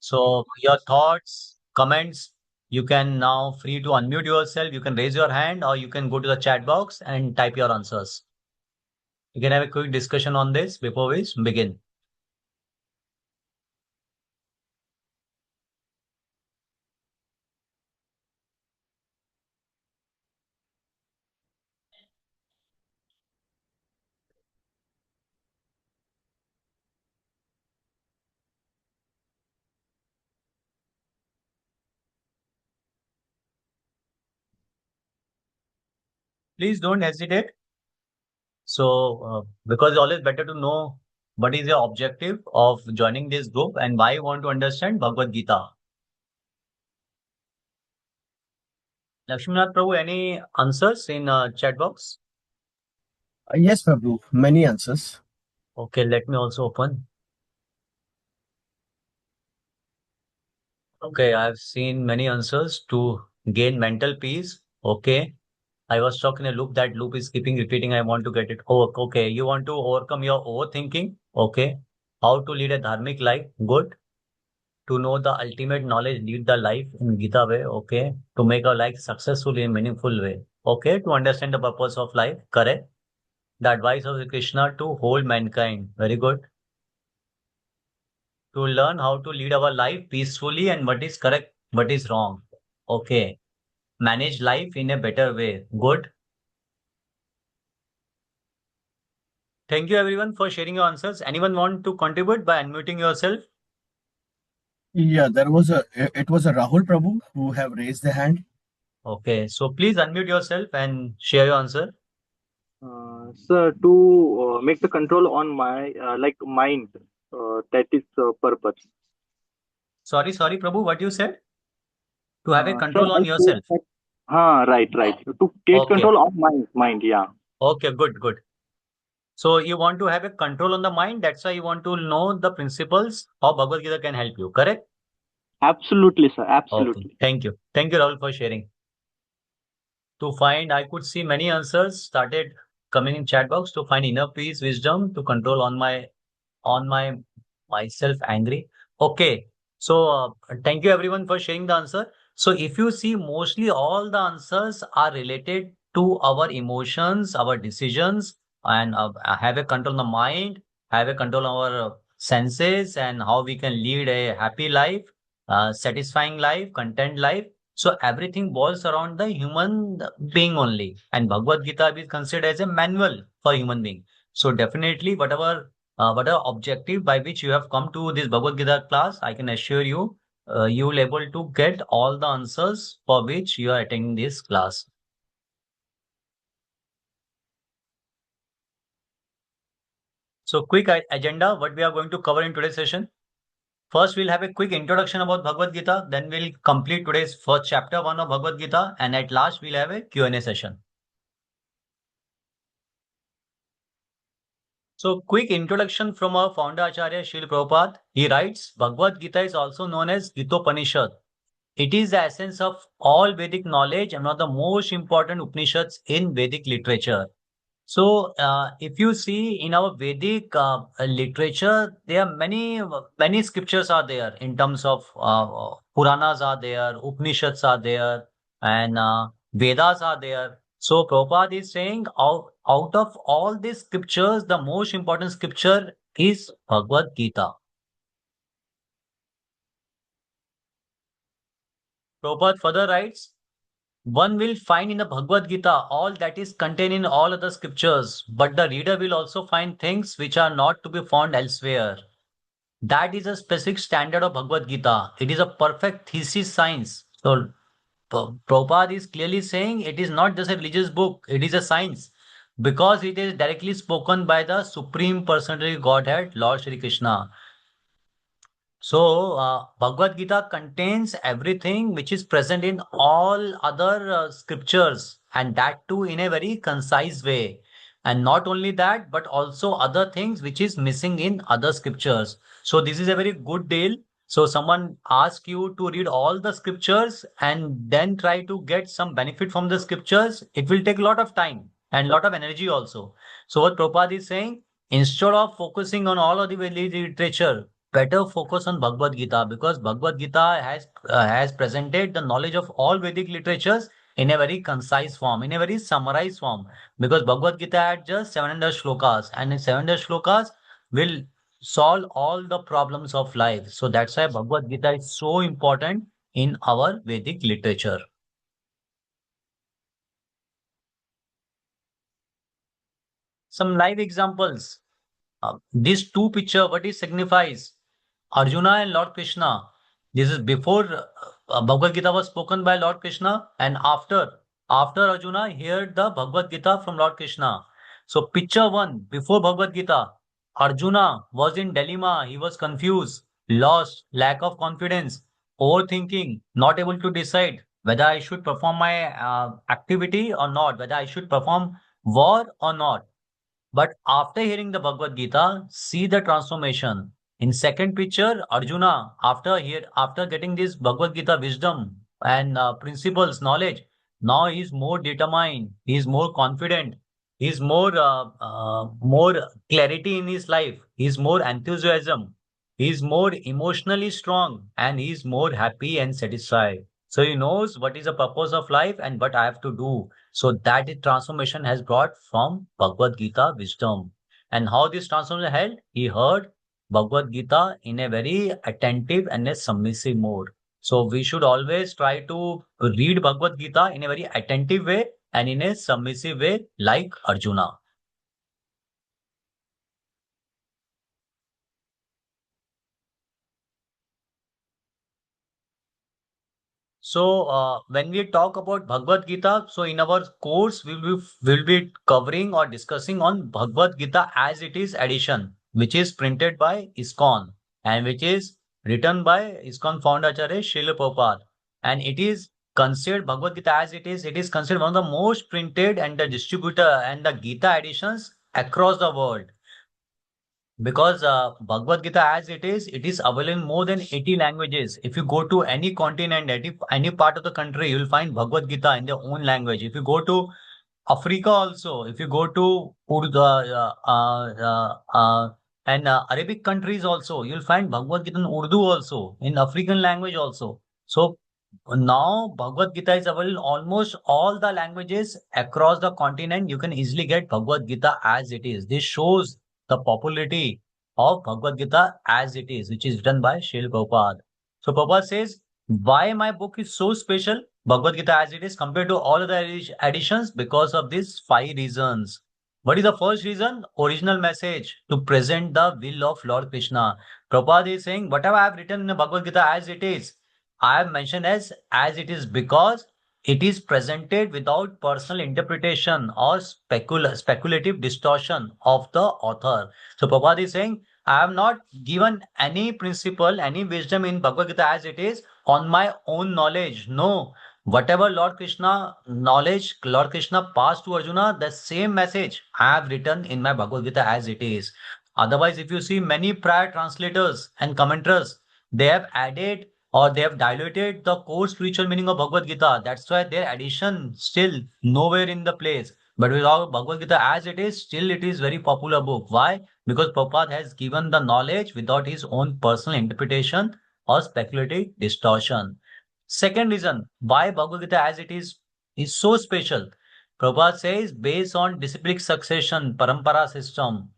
So your thoughts, comments, you can now free to unmute yourself. You can raise your hand or you can go to the chat box and type your answers. You can have a quick discussion on this before we begin. Please don't hesitate. So, because it's always better to know what is your objective of joining this group and why you want to understand Bhagavad Gita. Lakshmanath Prabhu, any answers in chat box? Yes, Prabhu, many answers. Okay, let me also open. Okay, I've seen many answers to gain mental peace. Okay, I was stuck in a loop. That loop is keeping repeating. I want to get it. Oh, okay. You want to overcome your overthinking. Okay. How to lead a dharmic life. Good. To know the ultimate knowledge, lead the life in Gita way. Okay. To make our life successful in meaningful way. Okay. To understand the purpose of life. Correct. The advice of Krishna to hold mankind. Very good. To learn how to lead our life peacefully and what is correct, what is wrong. Okay. Manage life in a better way. Good. Thank you everyone for sharing your answers. Anyone want to contribute by unmuting yourself? Yeah, it was a Rahul Prabhu who have raised the hand. Okay, so please unmute yourself and share your answer. Sir, to make the control on my like mind, that is purpose. Sorry, Prabhu, what you said? To have a Sir, control I on said yourself. that. Right. To take Okay, control of my mind, yeah. okay, good. So you want to have a control on the mind. That's why you want to know the principles how Bhagavad Gita can help you. Correct? Absolutely, sir. Okay, Absolutely. thank you. Thank you, Rahul, for sharing. To find, I could see many answers started coming in chat box. To find inner peace, wisdom, to control on my myself angry. Okay, so thank you everyone for sharing the answer. So if you see, mostly all the answers are related to our emotions, our decisions, and have a control on the mind, have a control on our senses, and how we can lead a happy life, satisfying life, content life. So everything boils around the human being only, and Bhagavad Gita is considered as a manual for human being. So definitely, whatever objective by which you have come to this Bhagavad Gita class, I can assure you, you will able to get all the answers for which you are attending this class. So quick agenda, what we are going to cover in today's session. First, we'll have a quick introduction about Bhagavad Gita. Then we'll complete today's first chapter 1 of Bhagavad Gita. And at last, we'll have a Q&A session. So, quick introduction from our founder Acharya Srila Prabhupada. He writes, Bhagavad Gita is also known as Gitopanishad. It is the essence of all Vedic knowledge and one of the most important Upanishads in Vedic literature. So, if you see in our Vedic literature, there are many scriptures are there in terms of Puranas are there, Upanishads are there, and Vedas are there. So, Prabhupada is saying out of all these scriptures, the most important scripture is Bhagavad Gita. Prabhupada further writes, one will find in the Bhagavad Gita all that is contained in all other scriptures, but the reader will also find things which are not to be found elsewhere. That is a specific standard of Bhagavad Gita. It is a perfect thesis science. So, Prabhupada is clearly saying it is not just a religious book, it is a science because it is directly spoken by the Supreme Personality Godhead, Lord Shri Krishna. So, Bhagavad Gita contains everything which is present in all other scriptures, and that too in a very concise way. And not only that, but also other things which is missing in other scriptures. So, this is a very good deal. So, someone asks you to read all the scriptures and then try to get some benefit from the scriptures. It will take a lot of time and a lot of energy also. So, what Prabhupada is saying, instead of focusing on all of the Vedic literature, better focus on Bhagavad Gita because Bhagavad Gita has presented the knowledge of all Vedic literatures in a very concise form, in a very summarized form. Because Bhagavad Gita had just 700 shlokas, and in 700 shlokas will solve all the problems of life. So that's why Bhagavad Gita is so important in our Vedic literature. Some live examples. These two picture, what it signifies? Arjuna and Lord Krishna. This is before Bhagavad Gita was spoken by Lord Krishna, and after Arjuna heard the Bhagavad Gita from Lord Krishna. So picture one, before Bhagavad Gita, Arjuna was in dilemma. He was confused, lost, lack of confidence, overthinking, not able to decide whether I should perform my activity or not, whether I should perform war or not. But after hearing the Bhagavad Gita, see the transformation. In second picture, Arjuna, after getting this Bhagavad Gita wisdom and principles, knowledge, now he is more determined, he is more confident, he is more clarity in his life, he is more enthusiasm, he is more emotionally strong, and he is more happy and satisfied. So he knows what is the purpose of life and what I have to do. So that is transformation has brought from Bhagavad Gita wisdom. And how this transformation held? He heard Bhagavad Gita in a very attentive and a submissive mode. So we should always try to read Bhagavad Gita in a very attentive way and in a submissive way, like Arjuna. So when we talk about Bhagavad Gita, so in our course we will be covering or discussing on Bhagavad Gita as it is edition, which is printed by ISKCON and which is written by ISKCON founder Acharya Srila Prabhupada. And it is considered Bhagavad Gita as it is considered one of the most printed and the distributor and the Gita editions across the world. Because Bhagavad Gita as it is available in more than 80 languages. If you go to any continent, any part of the country, you will find Bhagavad Gita in their own language. If you go to Africa also, if you go to Urdu, and Arabic countries also, you'll find Bhagavad Gita in Urdu also, in African language also. So now Bhagavad Gita is available in almost all the languages across the continent. You can easily get Bhagavad Gita as it is. This shows the popularity of Bhagavad Gita as it is, which is written by Srila Prabhupada. So Prabhupada says, why my book is so special, Bhagavad Gita as it is, compared to all other editions? Because of these 5 reasons. What is the first reason? Original message to present the will of Lord Krishna. Prabhupada is saying, whatever I have written in the Bhagavad Gita as it is, I have mentioned as it is because it is presented without personal interpretation or speculative distortion of the author. So Prabhupada is saying, I have not given any principle, any wisdom in Bhagavad Gita as it is on my own knowledge. No. Whatever Lord Krishna knowledge, Lord Krishna passed to Arjuna, the same message I have written in my Bhagavad Gita as it is. Otherwise, if you see many prior translators and commenters, they have added or they have diluted the core spiritual meaning of Bhagavad Gita. That's why their addition still nowhere in the place. But without Bhagavad Gita as it is, still it is very popular book. Why? Because Prabhupada has given the knowledge without his own personal interpretation or speculative distortion. Second reason why Bhagavad Gita as it is so special. Prabhupada says based on disciplic succession, parampara system.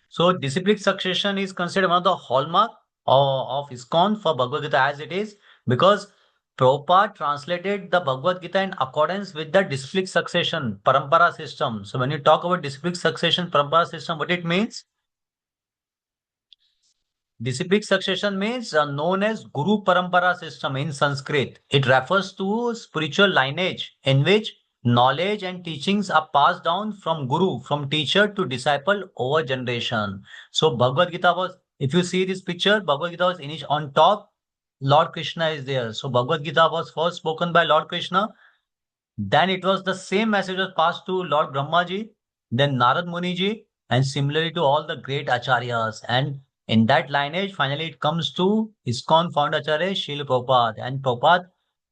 So disciplic succession is considered one of the hallmark of ISKCON for Bhagavad Gita as it is because Prabhupada translated the Bhagavad Gita in accordance with the disciplic succession, parampara system. So when you talk about disciplic succession, parampara system, what it means? Disciplic succession means known as Guru Parampara system in Sanskrit. It refers to spiritual lineage in which knowledge and teachings are passed down from Guru, from teacher to disciple over generation. So Bhagavad Gita was, if you see this picture, Bhagavad Gita was on top, Lord Krishna is there. So Bhagavad Gita was first spoken by Lord Krishna. Then it was the same message was passed to Lord Brahmaji, then Narad Muniji, and similarly to all the great acharyas. And in that lineage, finally it comes to ISKCON founder Acharya Srila Prabhupada. And Prabhupada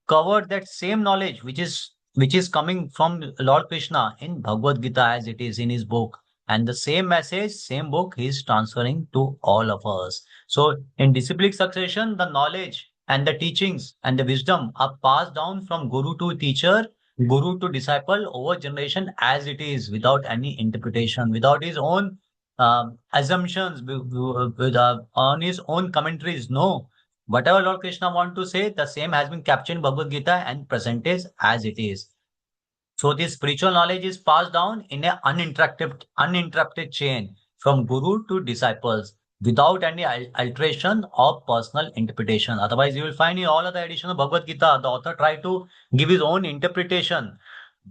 covered that same knowledge which is coming from Lord Krishna in Bhagavad Gita as it is in his book. And the same message, same book he is transferring to all of us. So in disciplic succession, the knowledge and the teachings and the wisdom are passed down from guru to teacher, guru to disciple over generation as it is, without any interpretation, without his own assumptions, on his own commentaries. No, whatever Lord Krishna want to say, the same has been captured in Bhagavad Gita and presented as it is. So this spiritual knowledge is passed down in an uninterrupted chain from guru to disciples without any alteration or personal interpretation. Otherwise, you will find in all other editions of Bhagavad Gita, the author tried to give his own interpretation.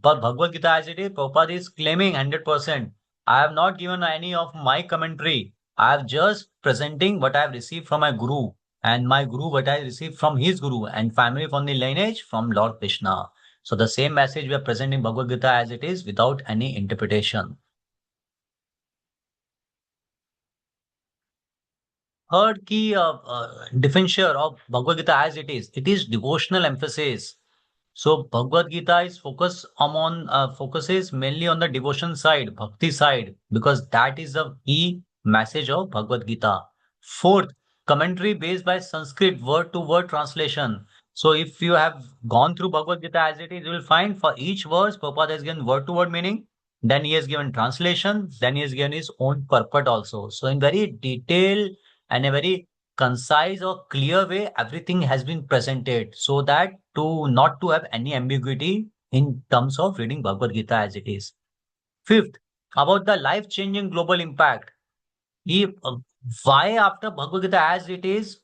But Bhagavad Gita as it is, Prabhupada is claiming 100%. I have not given any of my commentary. I have just presenting what I have received from my guru, and my guru what I received from his guru, and family from the lineage from Lord Krishna. So the same message we are presenting Bhagavad Gita as it is without any interpretation. Third key differentiator of Bhagavad Gita as it is devotional emphasis. So Bhagavad Gita is focuses mainly on the devotion side, bhakti side, because that is the key message of Bhagavad Gita. Fourth, commentary based by Sanskrit word to word translation. So if you have gone through Bhagavad Gita as it is, you will find for each verse, Prabhupada has given word to word meaning. Then he has given translation. Then he has given his own purport also. So in very detailed and a very concise or clear way, everything has been presented so that to not to have any ambiguity in terms of reading Bhagavad Gita as it is. Fifth, about the life-changing global impact. He, why after Bhagavad Gita as it is,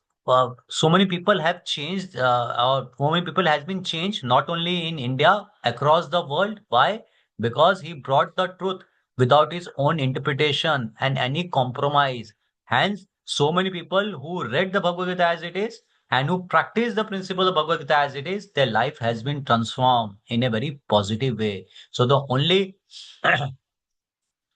so many people have changed, or so many people has been changed, not only in India, across the world. Why? Because he brought the truth without his own interpretation and any compromise. Hence, so many people who read the Bhagavad Gita as it is and who practice the principle of Bhagavad Gita as it is, their life has been transformed in a very positive way. So the only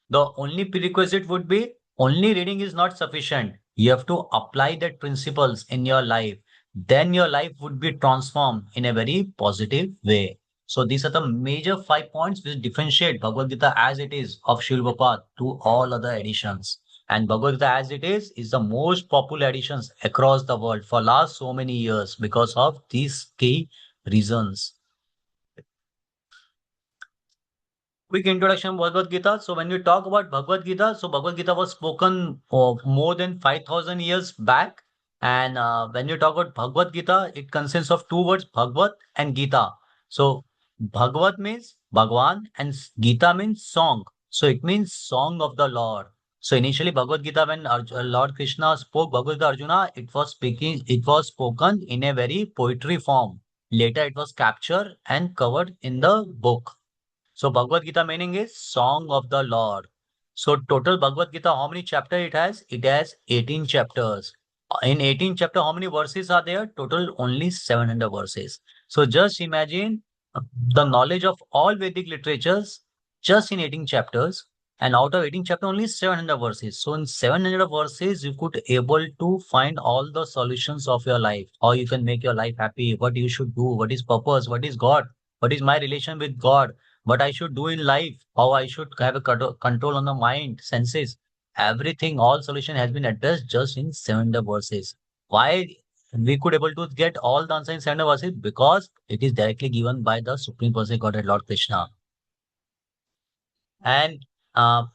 the only prerequisite would be only reading is not sufficient. You have to apply that principles in your life. Then your life would be transformed in a very positive way. So these are the major 5 points which differentiate Bhagavad Gita as it is of Srila Prabhupada to all other editions. And Bhagavad Gita as it is the most popular editions across the world for last so many years because of these key reasons. Quick introduction of Bhagavad Gita. So when we talk about Bhagavad Gita, so Bhagavad Gita was spoken of more than 5,000 years back. And when you talk about Bhagavad Gita, it consists of two words, Bhagavad and Gita. So Bhagavad means Bhagwan and Gita means song. So it means song of the Lord. So initially Bhagavad Gita, when Lord Krishna spoke Bhagavad Gita Arjuna, it was spoken in a very poetry form. Later it was captured and covered in the book. So Bhagavad Gita meaning is Song of the Lord. So total Bhagavad Gita, how many chapters it has? It has 18 chapters. In 18 chapter, how many verses are there? Total only 700 verses. So just imagine the knowledge of all Vedic literatures just in 18 chapters. And out of 18 chapter, only 700 verses. So in 700 verses, you could able to find all the solutions of your life. How you can make your life happy, what you should do, what is purpose, what is God, what is my relation with God, what I should do in life, how I should have a control on the mind, senses, everything, all solution has been addressed just in 700 verses. Why we could able to get all the answer in 700 verses? Because it is directly given by the Supreme Personality Godhead Lord Krishna. And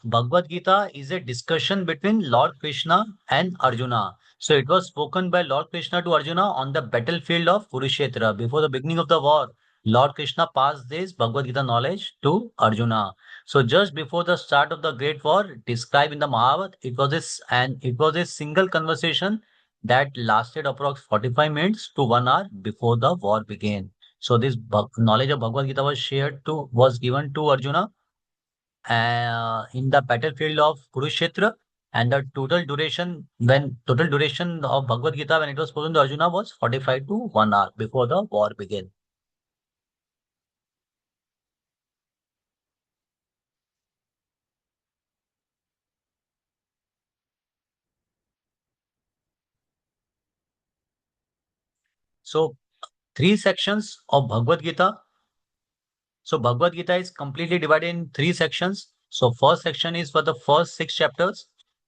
Bhagavad Gita is a discussion between Lord Krishna and Arjuna. So it was spoken by Lord Krishna to Arjuna on the battlefield of Kurukshetra. Before the beginning of the war, Lord Krishna passed this Bhagavad Gita knowledge to Arjuna. So just before the start of the great war described in the Mahabharata, it was a single conversation that lasted approx 45 minutes to 1 hour before the war began. So this knowledge of Bhagavad Gita was given to Arjuna in the battlefield of Kurukshetra, and the total duration of Bhagavad Gita when it was spoken to Arjuna was 45 to 1 hour before the war began. So three sections of Bhagavad Gita. So Bhagavad Gita is completely divided in three sections. So first section is for the first 6 chapters.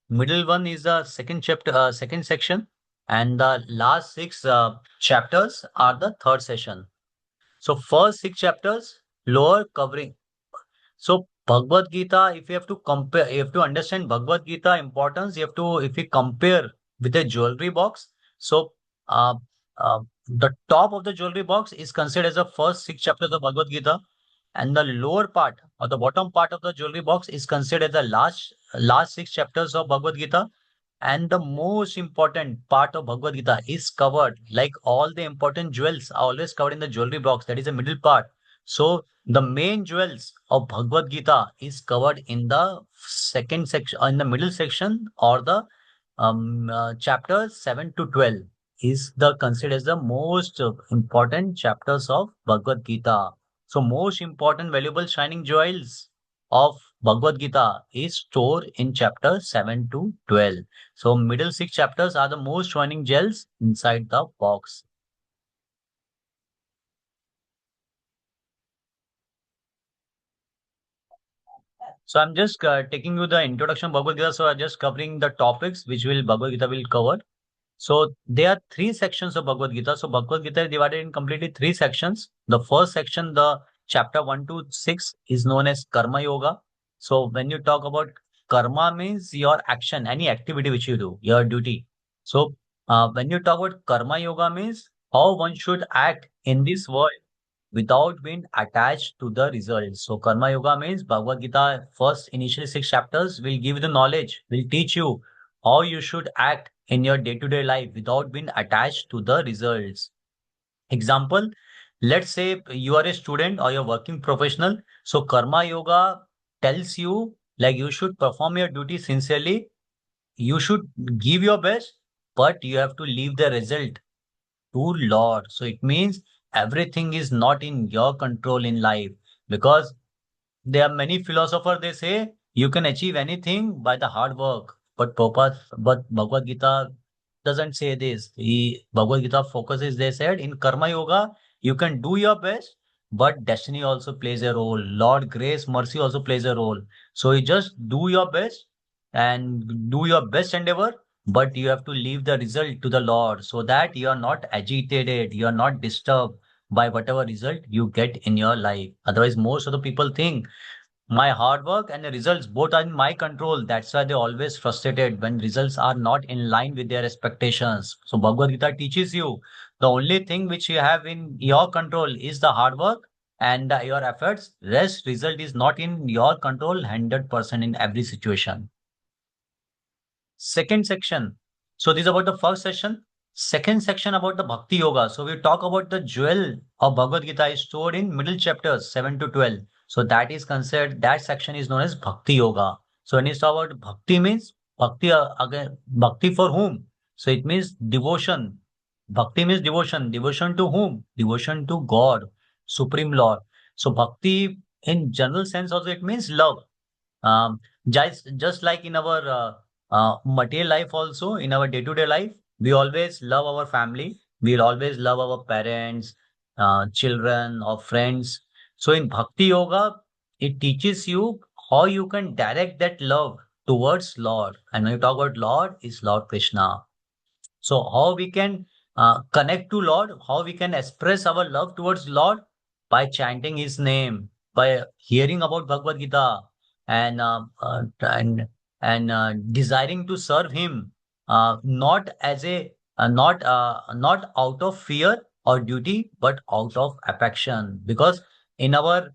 middle one is the second chapter, second section, and the last six chapters are the third session. So first six chapters, lower covering. So Bhagavad Gita, if you have to compare, you have to understand Bhagavad Gita importance. You have to, if you compare with a jewelry box, so uh, the top of the jewelry box is considered as the first six chapters of Bhagavad Gita, and the lower part or the bottom part of the jewelry box is considered the last six chapters of Bhagavad Gita. And the most important part of Bhagavad Gita is covered, like all the important jewels are always covered in the jewelry box. That is the middle part. So the main jewels of Bhagavad Gita is covered in the second section, in the middle section, or the chapters 7 to 12 is the considered as the most important chapters of Bhagavad Gita. So most important valuable shining jewels of Bhagavad Gita is stored in chapter 7 to 12. So middle six chapters are the most shining gels inside the box. So I'm just taking you the introduction of Bhagavad Gita. So I'm just covering the topics which will Bhagavad Gita will cover. So there are three sections of Bhagavad Gita. So Bhagavad Gita is divided in completely three sections. The first section, the chapter 1 to 6, is known as Karma Yoga. So when you talk about karma, means your action, any activity which you do, your duty. So when you talk about Karma Yoga, means how one should act in this world without being attached to the results. So Karma Yoga means Bhagavad Gita first initially six chapters will give you the knowledge, will teach you how you should act in your day-to-day life without being attached to the results. Example, let's say you are a student or you're working professional. So Karma Yoga tells you like you should perform your duty sincerely. You should give your best, but you have to leave the result to Lord. So it means everything is not in your control in life, because there are many philosophers, they say you can achieve anything by the hard work. But Bhagavad Gita doesn't say this. Bhagavad Gita focuses, they said, in Karma Yoga, you can do your best, but destiny also plays a role. Lord grace, mercy also plays a role. So you just do your best and do your best endeavor, but you have to leave the result to the Lord so that you are not agitated, you are not disturbed by whatever result you get in your life. Otherwise, most of the people think my hard work and the results both are in my control. That's why they're always frustrated when results are not in line with their expectations. So Bhagavad Gita teaches you the only thing which you have in your control is the hard work and your efforts. Rest result is not in your control 100% in every situation. Second section. So this is about the first session. Second section about the Bhakti Yoga. So we talk about the jewel of Bhagavad Gita is stored in middle chapters 7 to 12. So that is considered, that section is known as Bhakti Yoga. So when you talk about Bhakti means Bhakti again, Bhakti for whom? So it means devotion. Bhakti means devotion. Devotion to whom? Devotion to God, Supreme Lord. So Bhakti in general sense also it means love. Just like in our material life also, in our day-to-day life, we always love our family. We'll always love our parents, children, or friends. So in Bhakti Yoga, it teaches you how you can direct that love towards Lord. And when you talk about Lord, is Lord Krishna. So how we can connect to Lord, how we can express our love towards Lord by chanting His name, by hearing about Bhagavad Gita, and desiring to serve Him, not as a not out of fear or duty, but out of affection. Because in our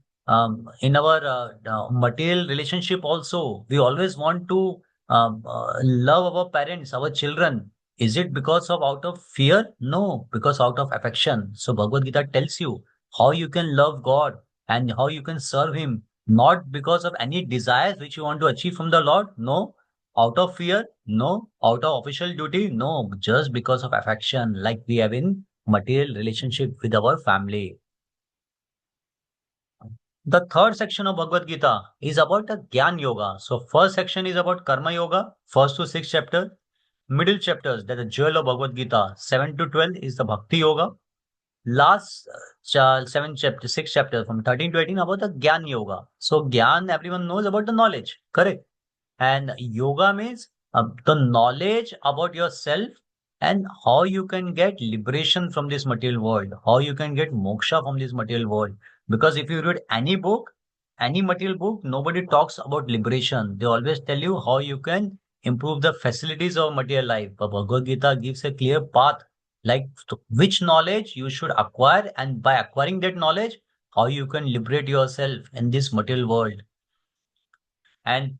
material relationship also, we always want to love our parents, our children. Is it because of out of fear? No, because out of affection. So Bhagavad Gita tells you how you can love God and how you can serve Him, not because of any desires which you want to achieve from the Lord. No, out of fear. No, out of official duty. No, just because of affection, like we have in material relationship with our family. The third section of Bhagavad Gita is about the Gyan Yoga. So first section is about Karma Yoga, first to sixth chapter. Middle chapters, that the jewel of Bhagavad Gita, 7 to 12 is the Bhakti Yoga. Last seven chapter, six chapters from 13 to 18 about the Gyan Yoga. So Gyan, everyone knows about the knowledge, correct? And yoga means the knowledge about yourself and how you can get liberation from this material world, how you can get moksha from this material world. Because if you read any book, any material book, nobody talks about liberation. They always tell you how you can improve the facilities of material life. But Bhagavad Gita gives a clear path, like which knowledge you should acquire, and by acquiring that knowledge, how you can liberate yourself in this material world. And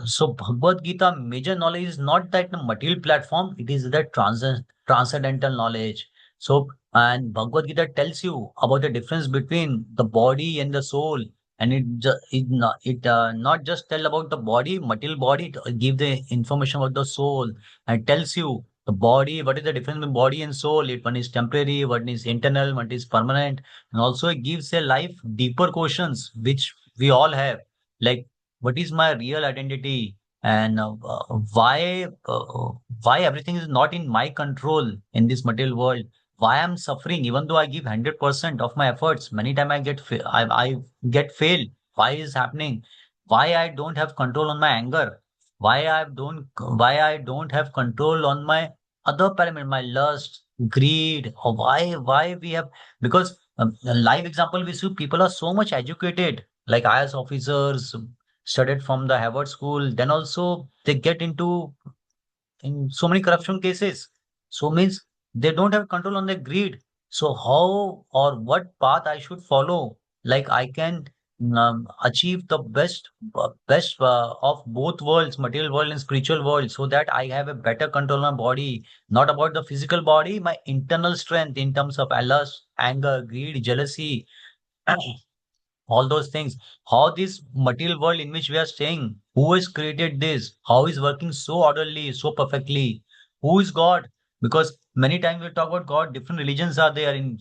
so Bhagavad Gita major knowledge is not that the material platform, it is the transcendental knowledge. So, and Bhagavad Gita tells you about the difference between the body and the soul. And it not just tell about the body, material body, it give the information about the soul, and it tells you the body, what is the difference between body and soul. It one is temporary, one is internal, one is permanent. And also it gives a life deeper questions which we all have. Like, what is my real identity, and why everything is not in my control in this material world, why I'm suffering even though I give 100% of my efforts. Many times I get failed. Why is happening? Why I don't have control on my anger? Why I don't have control on my other parameter, my lust, greed, or why we have. Because a live example, we see people are so much educated, like IAS officers, studied from the Harvard School, then also they get into in so many corruption cases. So means they don't have control on their greed. So how or what path I should follow? Like I can achieve the best of both worlds, material world and spiritual world, so that I have a better control on my body, not about the physical body, my internal strength in terms of lust, anger, greed, jealousy, all those things. How this material world in which we are staying, who has created this, how is working so orderly, so perfectly, who is God? Because many times we talk about God, different religions are there. In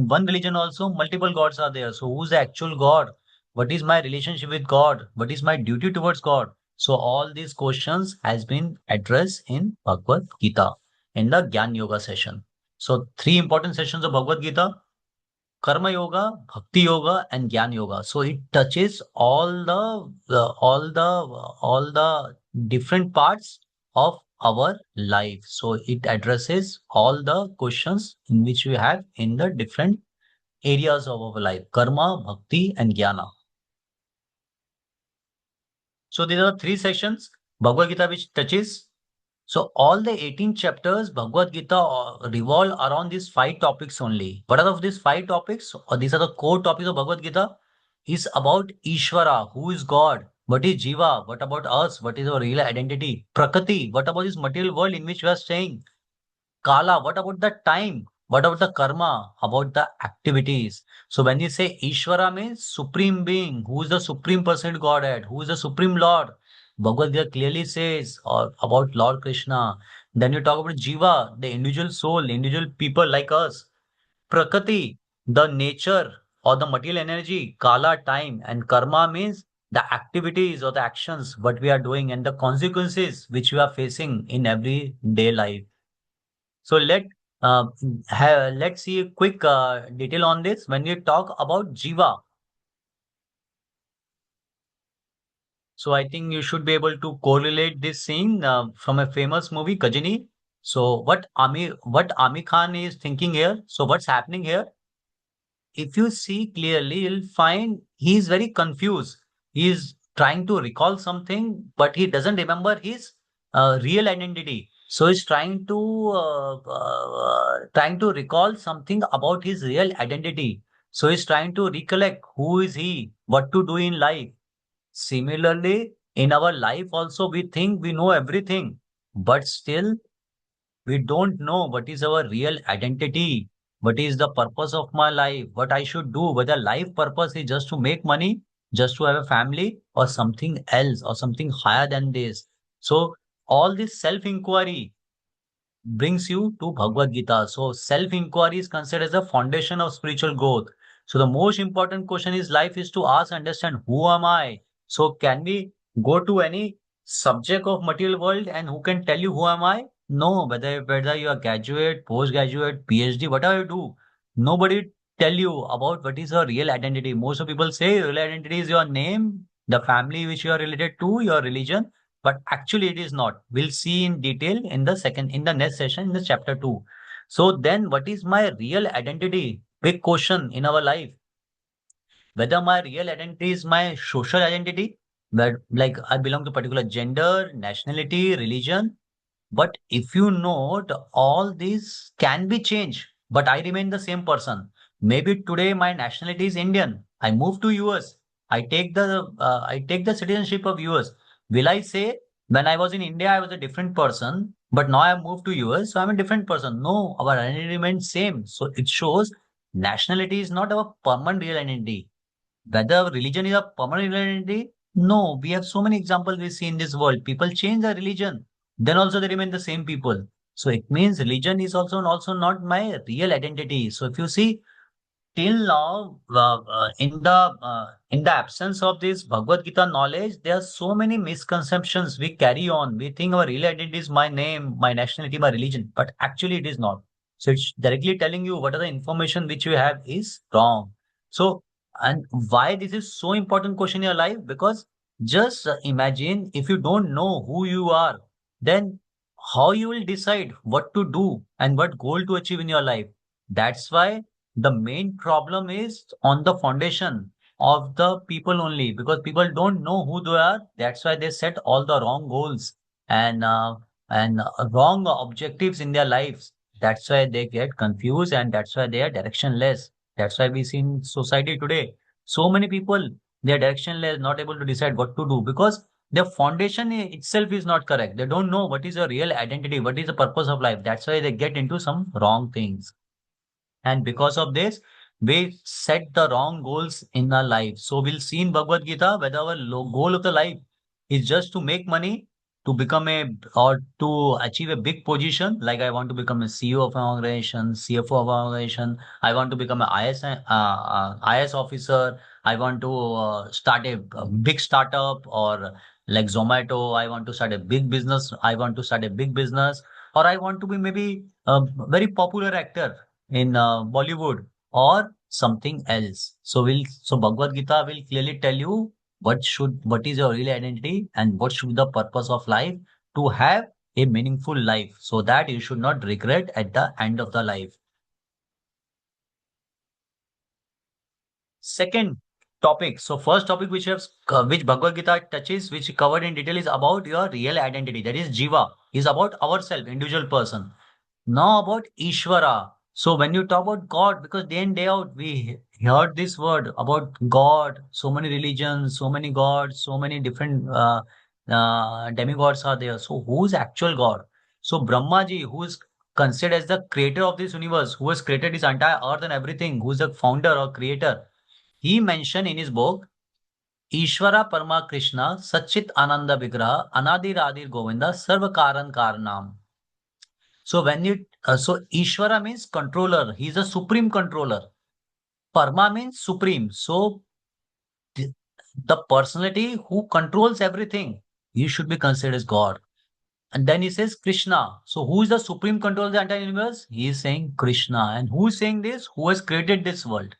one religion also multiple gods are there. So who's the actual God? What is my relationship with God? What is my duty towards God? So all these questions has been addressed in Bhagavad Gita in the Gyan Yoga session. So three important sessions of Bhagavad Gita: Karma Yoga, Bhakti Yoga, and Gyan Yoga. So it touches all the different parts of our life. So it addresses all the questions in which we have in the different areas of our life: karma, bhakti, and jnana. So these are three sections Bhagavad Gita which touches. So all the 18 chapters Bhagavad Gita revolve around these five topics only. What are of these five topics? Or these are the core topics of Bhagavad Gita. Is about Ishvara, who is God. What is Jiva? What about us? What is our real identity? Prakriti, what about this material world in which we are staying? Kala, what about the time? What about the karma? About the activities. So when you say Ishvara means supreme being, who is the supreme person Godhead, who is the supreme Lord? Bhagavad Gita clearly says or about Lord Krishna. Then you talk about Jiva, the individual soul, individual people like us. Prakriti, the nature or the material energy. Kala, time, and karma means the activities or the actions what we are doing and the consequences which we are facing in everyday life. So uh, let's see a quick detail on this. When we talk about Jiva, so I think you should be able to correlate this scene from a famous movie, Kajini. So what Ami Khan is thinking here? So what's happening here? If you see clearly, you'll find he's very confused. He's trying to recall something, but he doesn't remember his real identity. So he's trying to recall something about his real identity. So he's trying to recollect who is he, what to do in life. Similarly, in our life also, we think we know everything, but still we don't know what is our real identity, what is the purpose of my life, what I should do, whether life purpose is just to make money, just to have a family, or something else, or something higher than this. So all this self-inquiry brings you to Bhagavad Gita. So self-inquiry is considered as the foundation of spiritual growth. So the most important question is life is to ask, understand who am I? So can we go to any subject of material world and who can tell you who am I? No, whether you are graduate, postgraduate, PhD, whatever you do, nobody tell you about what is your real identity. Most of people say real identity is your name, the family which you are related to, your religion. but actually it is not. We'll see in detail in the next session, in the chapter 2. So then what is my real identity? Big question in our life. Whether my real identity is my social identity, where like I belong to particular gender, nationality, religion. But if you note, all these can be changed, but I remain the same person. Maybe today my nationality is Indian. I move to US. I take the citizenship of US. Will I say when I was in India I was a different person, but now I have moved to US, so I'm a different person? No, our identity remains same. So it shows nationality is not our permanent real identity. Whether religion is a permanent identity? No, we have so many examples we see in this world. People change their religion, then also they remain the same people. So it means religion is also not my real identity. So if you see till now, in the absence of this Bhagavad Gita knowledge, there are so many misconceptions we carry on. We think our real identity is my name, my nationality, my religion, but actually it is not. So it's directly telling you what are the information which you have is wrong. So, and why this is so important question in your life? Because just imagine if you don't know who you are, then how you will decide what to do and what goal to achieve in your life. That's why the main problem is on the foundation of the people only, because people don't know who they are. That's why they set all the wrong goals and wrong objectives in their lives. That's why they get confused, and that's why they are directionless. That's why we see in society today so many people, they are directionless, not able to decide what to do, because their foundation itself is not correct. They don't know what is a real identity, what is the purpose of life. That's why they get into some wrong things. And because of this, we set the wrong goals in our life. So we'll see in Bhagavad Gita whether our goal of the life is just to make money, to become or to achieve a big position. Like I want to become a CEO of an organization, CFO of an organization. I want to become an IS officer. I want to start a big startup, or like Zomato. I want to start a big business. I want to start a big business, or I want to be maybe a very popular actor in Bollywood or something else. So Bhagavad Gita will clearly tell you what is your real identity and what should be the purpose of life, to have a meaningful life, so that you should not regret at the end of the life. Second topic. So first topic which Bhagavad Gita touches, which covered in detail, is about your real identity. That is Jiva, is about ourself, individual person. Now about Ishvara. So when you talk about God, because day in day out we heard this word about God, so many religions, so many gods, so many different demigods are there. So who's actual God? So Brahmaji, who is considered as the creator of this universe, who has created this entire earth and everything, who is the founder or creator, he mentioned in his book, Ishvara Parama Krishna Sachit Ananda Vigraha Anadir Adir Govinda Sarva Karan Karanam. So so Ishvara means controller. He is a supreme controller. Parma means supreme. So the, the personality who controls everything, he should be considered as God. And then he says Krishna. So who is the supreme controller of the entire universe? He is saying Krishna. And who is saying this? Who has created this world?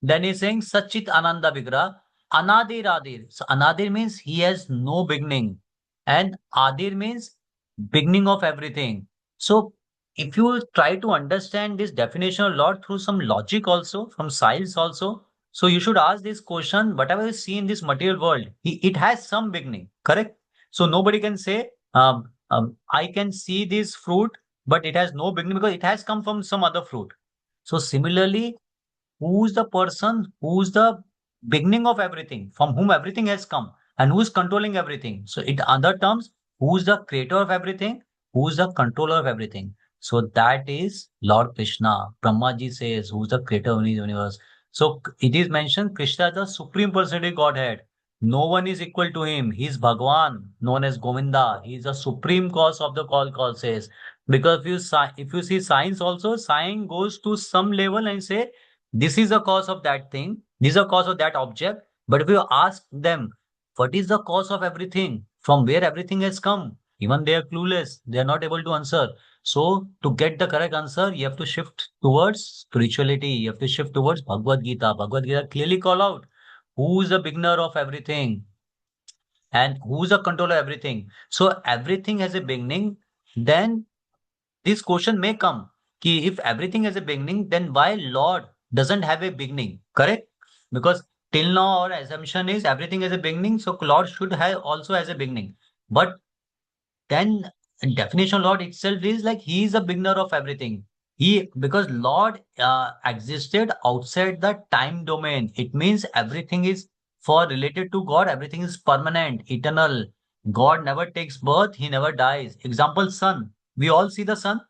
Then he's saying Sachit Ananda Vigraha, Anadir Adir. So Anadir means he has no beginning, and Adir means beginning of everything. So if you try to understand this definition a lot through some logic also, from science also, so you should ask this question: whatever you see in this material world, it has some beginning, correct? So nobody can say, I can see this fruit, but it has no beginning because it has come from some other fruit. So similarly, who's the person, who's the beginning of everything, from whom everything has come, and who's controlling everything? So in other terms, who's the creator of everything, who's the controller of everything? So that is Lord Krishna. Brahmaji says who's the creator of the universe. So it is mentioned Krishna is the supreme personality Godhead. No one is equal to him. He's Bhagwan, known as Govinda. He's the supreme cause of the call says. Because if you see science also, science goes to some level and say this is the cause of that thing, this is the cause of that object. But if you ask them, what is the cause of everything? From where everything has come? Even they are clueless. They are not able to answer. So to get the correct answer, you have to shift towards spirituality. You have to shift towards Bhagavad Gita. Bhagavad Gita clearly call out who is the beginner of everything. and who's the controller of everything. So everything has a beginning. Then this question may come कि if everything has a beginning, then why Lord doesn't have a beginning? Correct? Because till now our assumption is everything has a beginning, so Lord should have also has a beginning. But then definition Lord itself is like he is a beginner of everything. He because Lord existed outside the time domain. It means everything is for related to God, everything is permanent, eternal. God never takes birth, he never dies. Example, sun. We all see the sun.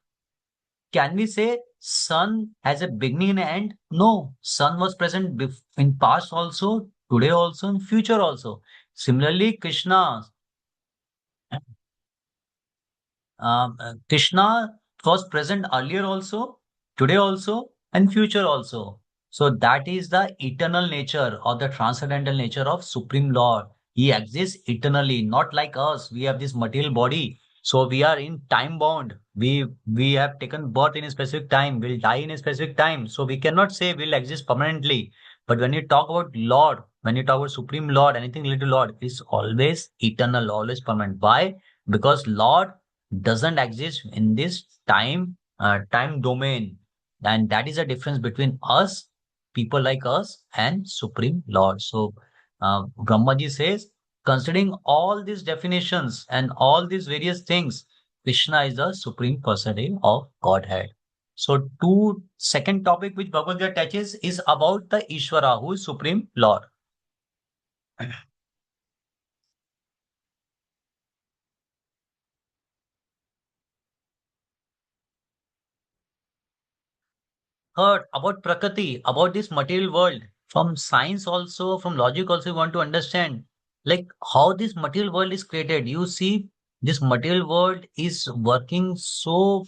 Can we say sun has a beginning and end? No, sun was present in past also, today also, in future also. Similarly, Krishna was present earlier also, today also, and future also. So that is the eternal nature or the transcendental nature of Supreme Lord. He exists eternally, not like us. We have this material body. So we are in time bound. We have taken birth in a specific time, will die in a specific time. So we cannot say we'll exist permanently. But when you talk about Lord, when you talk about Supreme Lord, anything related to Lord, is always eternal, always permanent. Why? Because Lord doesn't exist in this time domain, and that is the difference between us, people like us, and Supreme Lord. So Brahmaji says, considering all these definitions and all these various things, Krishna is the supreme personality of Godhead. So two second topic which Bhagavad Gita touches is about the Ishvara, who is Supreme Lord. Heard about Prakriti, about this material world. From science also, from logic also, you want to understand like how this material world is created. You see, this material world is working so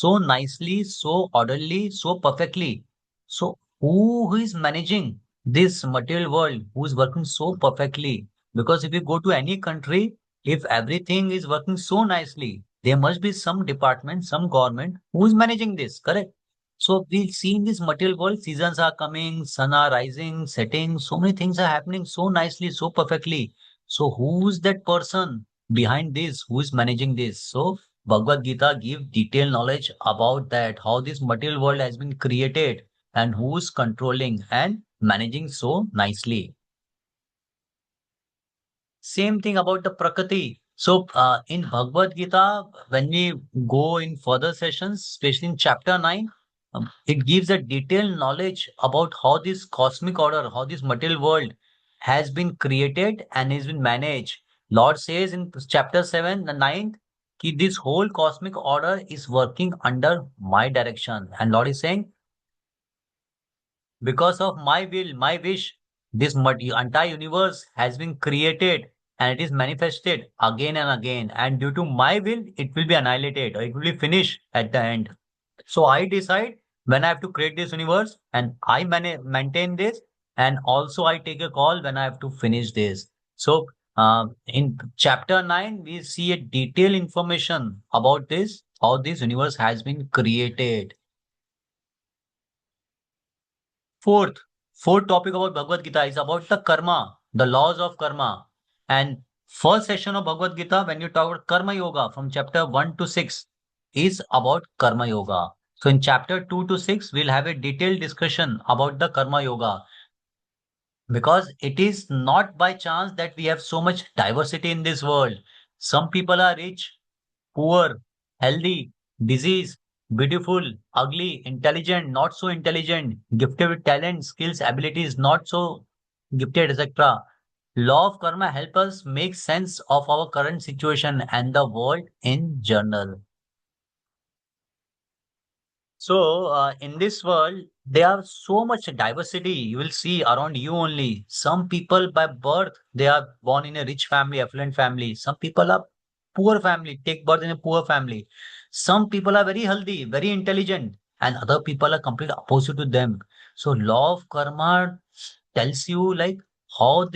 nicely, so orderly, so perfectly. So who is managing this material world? Who is working so perfectly? Because if you go to any country, if everything is working so nicely, there must be some department, some government who is managing this. Correct? So we see in this material world, seasons are coming, sun are rising, setting, so many things are happening so nicely, so perfectly. So who's that person behind this? Who is managing this? So Bhagavad Gita give detailed knowledge about that, how this material world has been created and who's controlling and managing so nicely. Same thing about the Prakriti. So, in Bhagavad Gita, when we go in further sessions, especially in chapter 9, it gives a detailed knowledge about how this cosmic order, how this material world has been created and has been managed. Lord says in chapter 7, the ninth, कि this whole cosmic order is working under my direction. And Lord is saying, because of my will, my wish, this entire universe has been created and it is manifested again and again. And due to my will, it will be annihilated or it will be finished at the end. So I decide when I have to create this universe and I maintain this. And also I take a call when I have to finish this. So in chapter 9, we see a detailed information about this, how this universe has been created. Fourth, fourth topic about Bhagavad Gita is about the karma, the laws of karma. And first session of Bhagavad Gita, when you talk about karma yoga from chapter 1 to 6, is about karma yoga. So in chapter 2 to 6, we'll have a detailed discussion about the karma yoga because it is not by chance that we have so much diversity in this world. Some people are rich, poor, healthy, diseased, beautiful, ugly, intelligent, not so intelligent, gifted with talent, skills, abilities, not so gifted, etc. Law of karma help us make sense of our current situation and the world in general. So, in this world, there are so much diversity you will see around you only. Some people by birth, they are born in a rich family, affluent family. Some people are poor family, take birth in a poor family. Some people are very healthy, very intelligent, and other people are complete opposite to them. So, law of karma tells you like how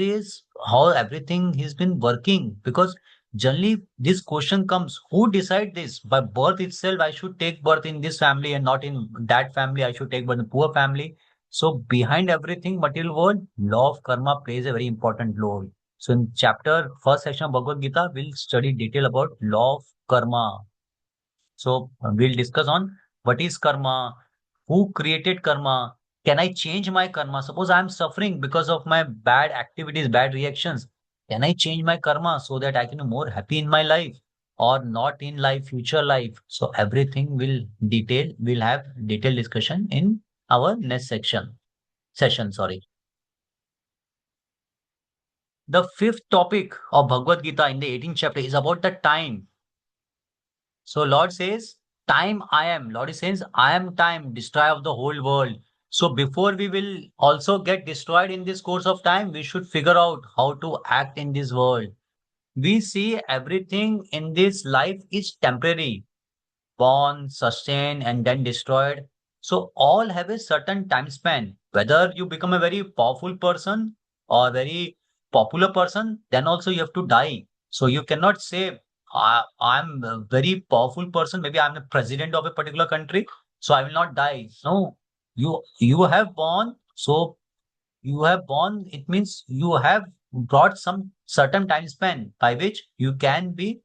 everything has been working because generally this question comes, who decide this? By birth itself, I should take birth in this family and not in that family. I should take birth in poor family. So behind everything material world, law of karma plays a very important role. So in chapter first section of Bhagavad Gita, we'll study detail about law of karma. So we'll discuss on what is karma, who created karma, can I change my karma? Suppose I'm suffering because of my bad activities, bad reactions. Can I change my karma so that I can be more happy in my life or not in life, future life? So everything we'll have detailed discussion in our next session, sorry. The fifth topic of Bhagavad Gita in the 18th chapter is about the time. So Lord says, time I am. Lord is saying, I am time, destroyer of the whole world. So before we will also get destroyed in this course of time, we should figure out how to act in this world. We see everything in this life is temporary, born, sustained, and then destroyed. So all have a certain time span. Whether you become a very powerful person or very popular person, then also you have to die. So you cannot say, I'm a very powerful person. Maybe I'm the president of a particular country, so I will not die. No, you have born. So you have born. It means you have brought some certain time span by which you can be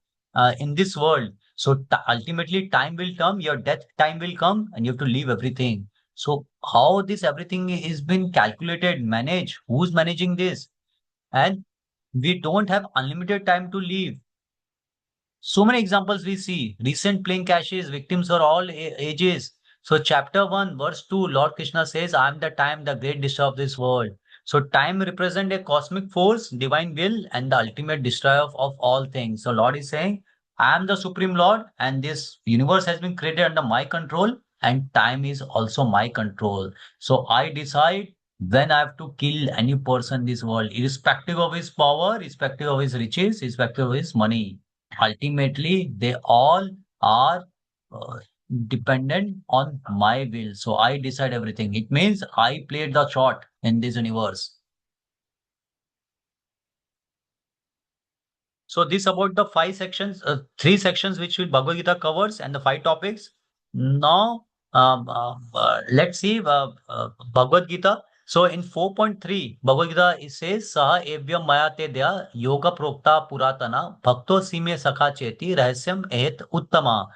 in this world. So ultimately, time will come, your death time will come, and you have to leave everything. So how this everything is been calculated, managed? Who's managing this? And we don't have unlimited time to leave. So many examples we see. Recent plane crashes, victims are all ages. So chapter 1, verse 2, Lord Krishna says, I am the time, the great destroyer of this world. So time represents a cosmic force, divine will, and the ultimate destroyer of all things. So Lord is saying, I am the Supreme Lord, and this universe has been created under my control, and time is also my control. So I decide when I have to kill any person in this world, irrespective of his power, irrespective of his riches, irrespective of his money. Ultimately, they all are uh, dependent on my will. So I decide everything. It means I played the shot in this universe. So this about the three sections which will Bhagavad Gita covers and the five topics. Now, let's see Bhagavad Gita. So in 4.3, Bhagavad Gita it says, Saha evya maya te dya yoga prokta puratana bhakto sime sakha cheti rahasyam ehet uttama.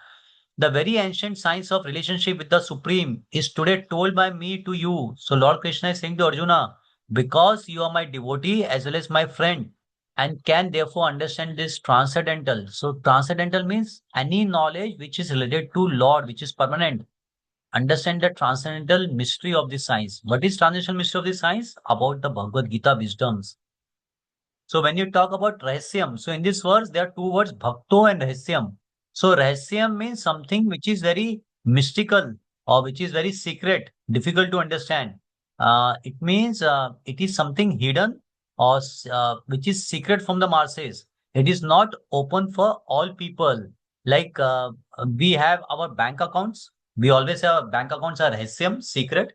The very ancient science of relationship with the Supreme is today told by me to you. So Lord Krishna is saying to Arjuna, because you are my devotee as well as my friend and can therefore understand this transcendental. So transcendental means any knowledge which is related to Lord, which is permanent. Understand the transcendental mystery of the science. What is transcendental mystery of the science? About the Bhagavad Gita wisdoms. So when you talk about rahasyam, so in this verse, there are two words, bhakto and rahasyam. So rahasyam means something which is very mystical or which is very secret, difficult to understand. It means it is something hidden or which is secret from the masses. It is not open for all people. Like we have our bank accounts. We always have bank accounts are rahasyam, secret,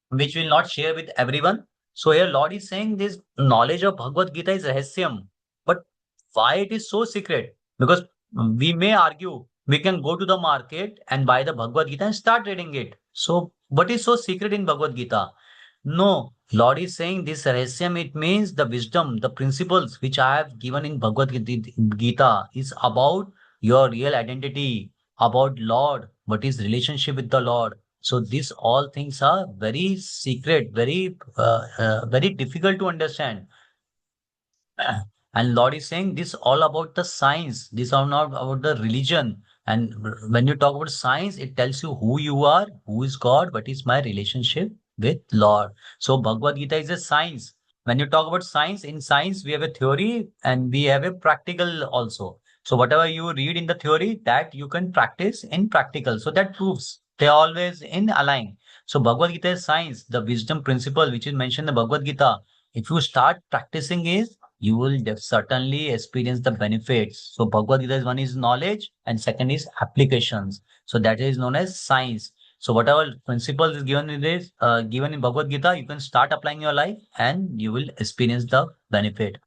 which will not share with everyone. So here Lord is saying this knowledge of Bhagavad Gita is rahasyam. But why it is so secret? Because we may argue we can go to the market and buy the Bhagavad Gita and start reading it. So what is so secret in Bhagavad Gita? No, Lord is saying this rahasyam, it means the wisdom, the principles which I have given in Bhagavad Gita is about your real identity, about Lord, what is relationship with the Lord. So these all things are very secret, very difficult to understand. And Lord is saying this all about the science. These are not about the religion. And when you talk about science, it tells you who you are, who is God, what is my relationship with Lord. So Bhagavad Gita is a science. When you talk about science, in science we have a theory and we have a practical also. So whatever you read in the theory, that you can practice in practical. So that proves they are always in align. So Bhagavad Gita is science, the wisdom principle which is mentioned in the Bhagavad Gita. If you start practicing is you will certainly experience the benefits. So Bhagavad Gita is one is knowledge and second is applications. So that is known as science. So whatever principles is given in this, given in Bhagavad Gita, you can start applying your life and you will experience the benefit.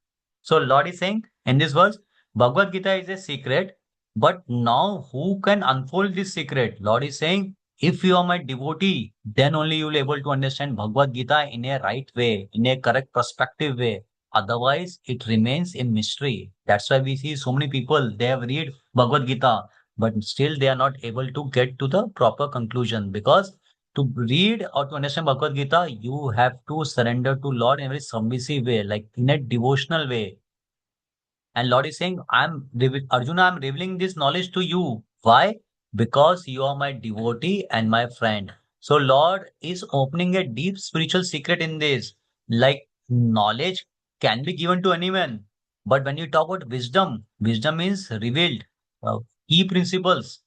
So Lord is saying in this verse, Bhagavad Gita is a secret, but now who can unfold this secret? Lord is saying, if you are my devotee, then only you will able to understand Bhagavad Gita in a right way, in a correct perspective way. Otherwise, it remains in mystery. That's why we see so many people, they have read Bhagavad Gita, but still they are not able to get to the proper conclusion. Because to read or to understand Bhagavad Gita, you have to surrender to Lord in a very submissive way, like in a devotional way. And Lord is saying, Arjuna, I'm revealing this knowledge to you. Why? Because you are my devotee and my friend. So Lord is opening a deep spiritual secret in this. Like knowledge can be given to anyone. But when you talk about wisdom, wisdom is revealed. Key principles.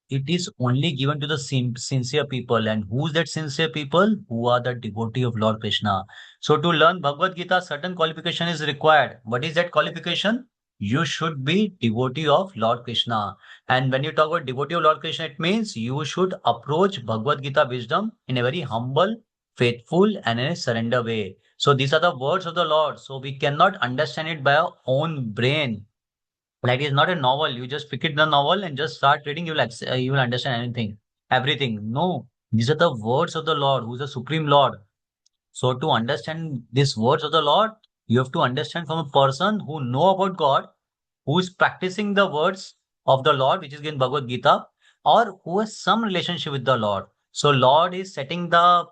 It is only given to the sincere people. And who's that sincere people? Who are the devotee of Lord Krishna. So to learn Bhagavad Gita, certain qualification is required. What is that qualification? You should be devotee of Lord Krishna. And when you talk about devotee of Lord Krishna, it means you should approach Bhagavad Gita wisdom in a very humble, faithful, and in a surrender way. So these are the words of the Lord. So we cannot understand it by our own brain. Like it's not a novel. You just pick it the novel and just start reading. You will understand anything, everything. No, these are the words of the Lord, who's the supreme Lord. So to understand these words of the Lord, you have to understand from a person who know about God, who is practicing the words of the Lord, which is in Bhagavad Gita, or who has some relationship with the Lord. So Lord is setting the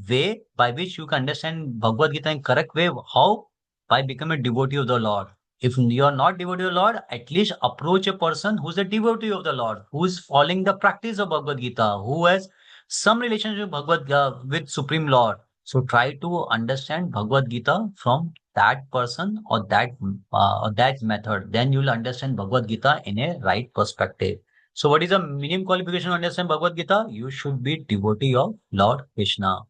way by which you can understand Bhagavad Gita in correct way. How? By becoming a devotee of the Lord. If you are not devotee of the Lord, at least approach a person who's a devotee of the Lord, who is following the practice of Bhagavad Gita, who has some relationship with with Supreme Lord. So try to understand Bhagavad Gita from that person or that method. Then you will understand Bhagavad Gita in a right perspective. So what is the minimum qualification to understand Bhagavad Gita? You should be devotee of Lord Krishna.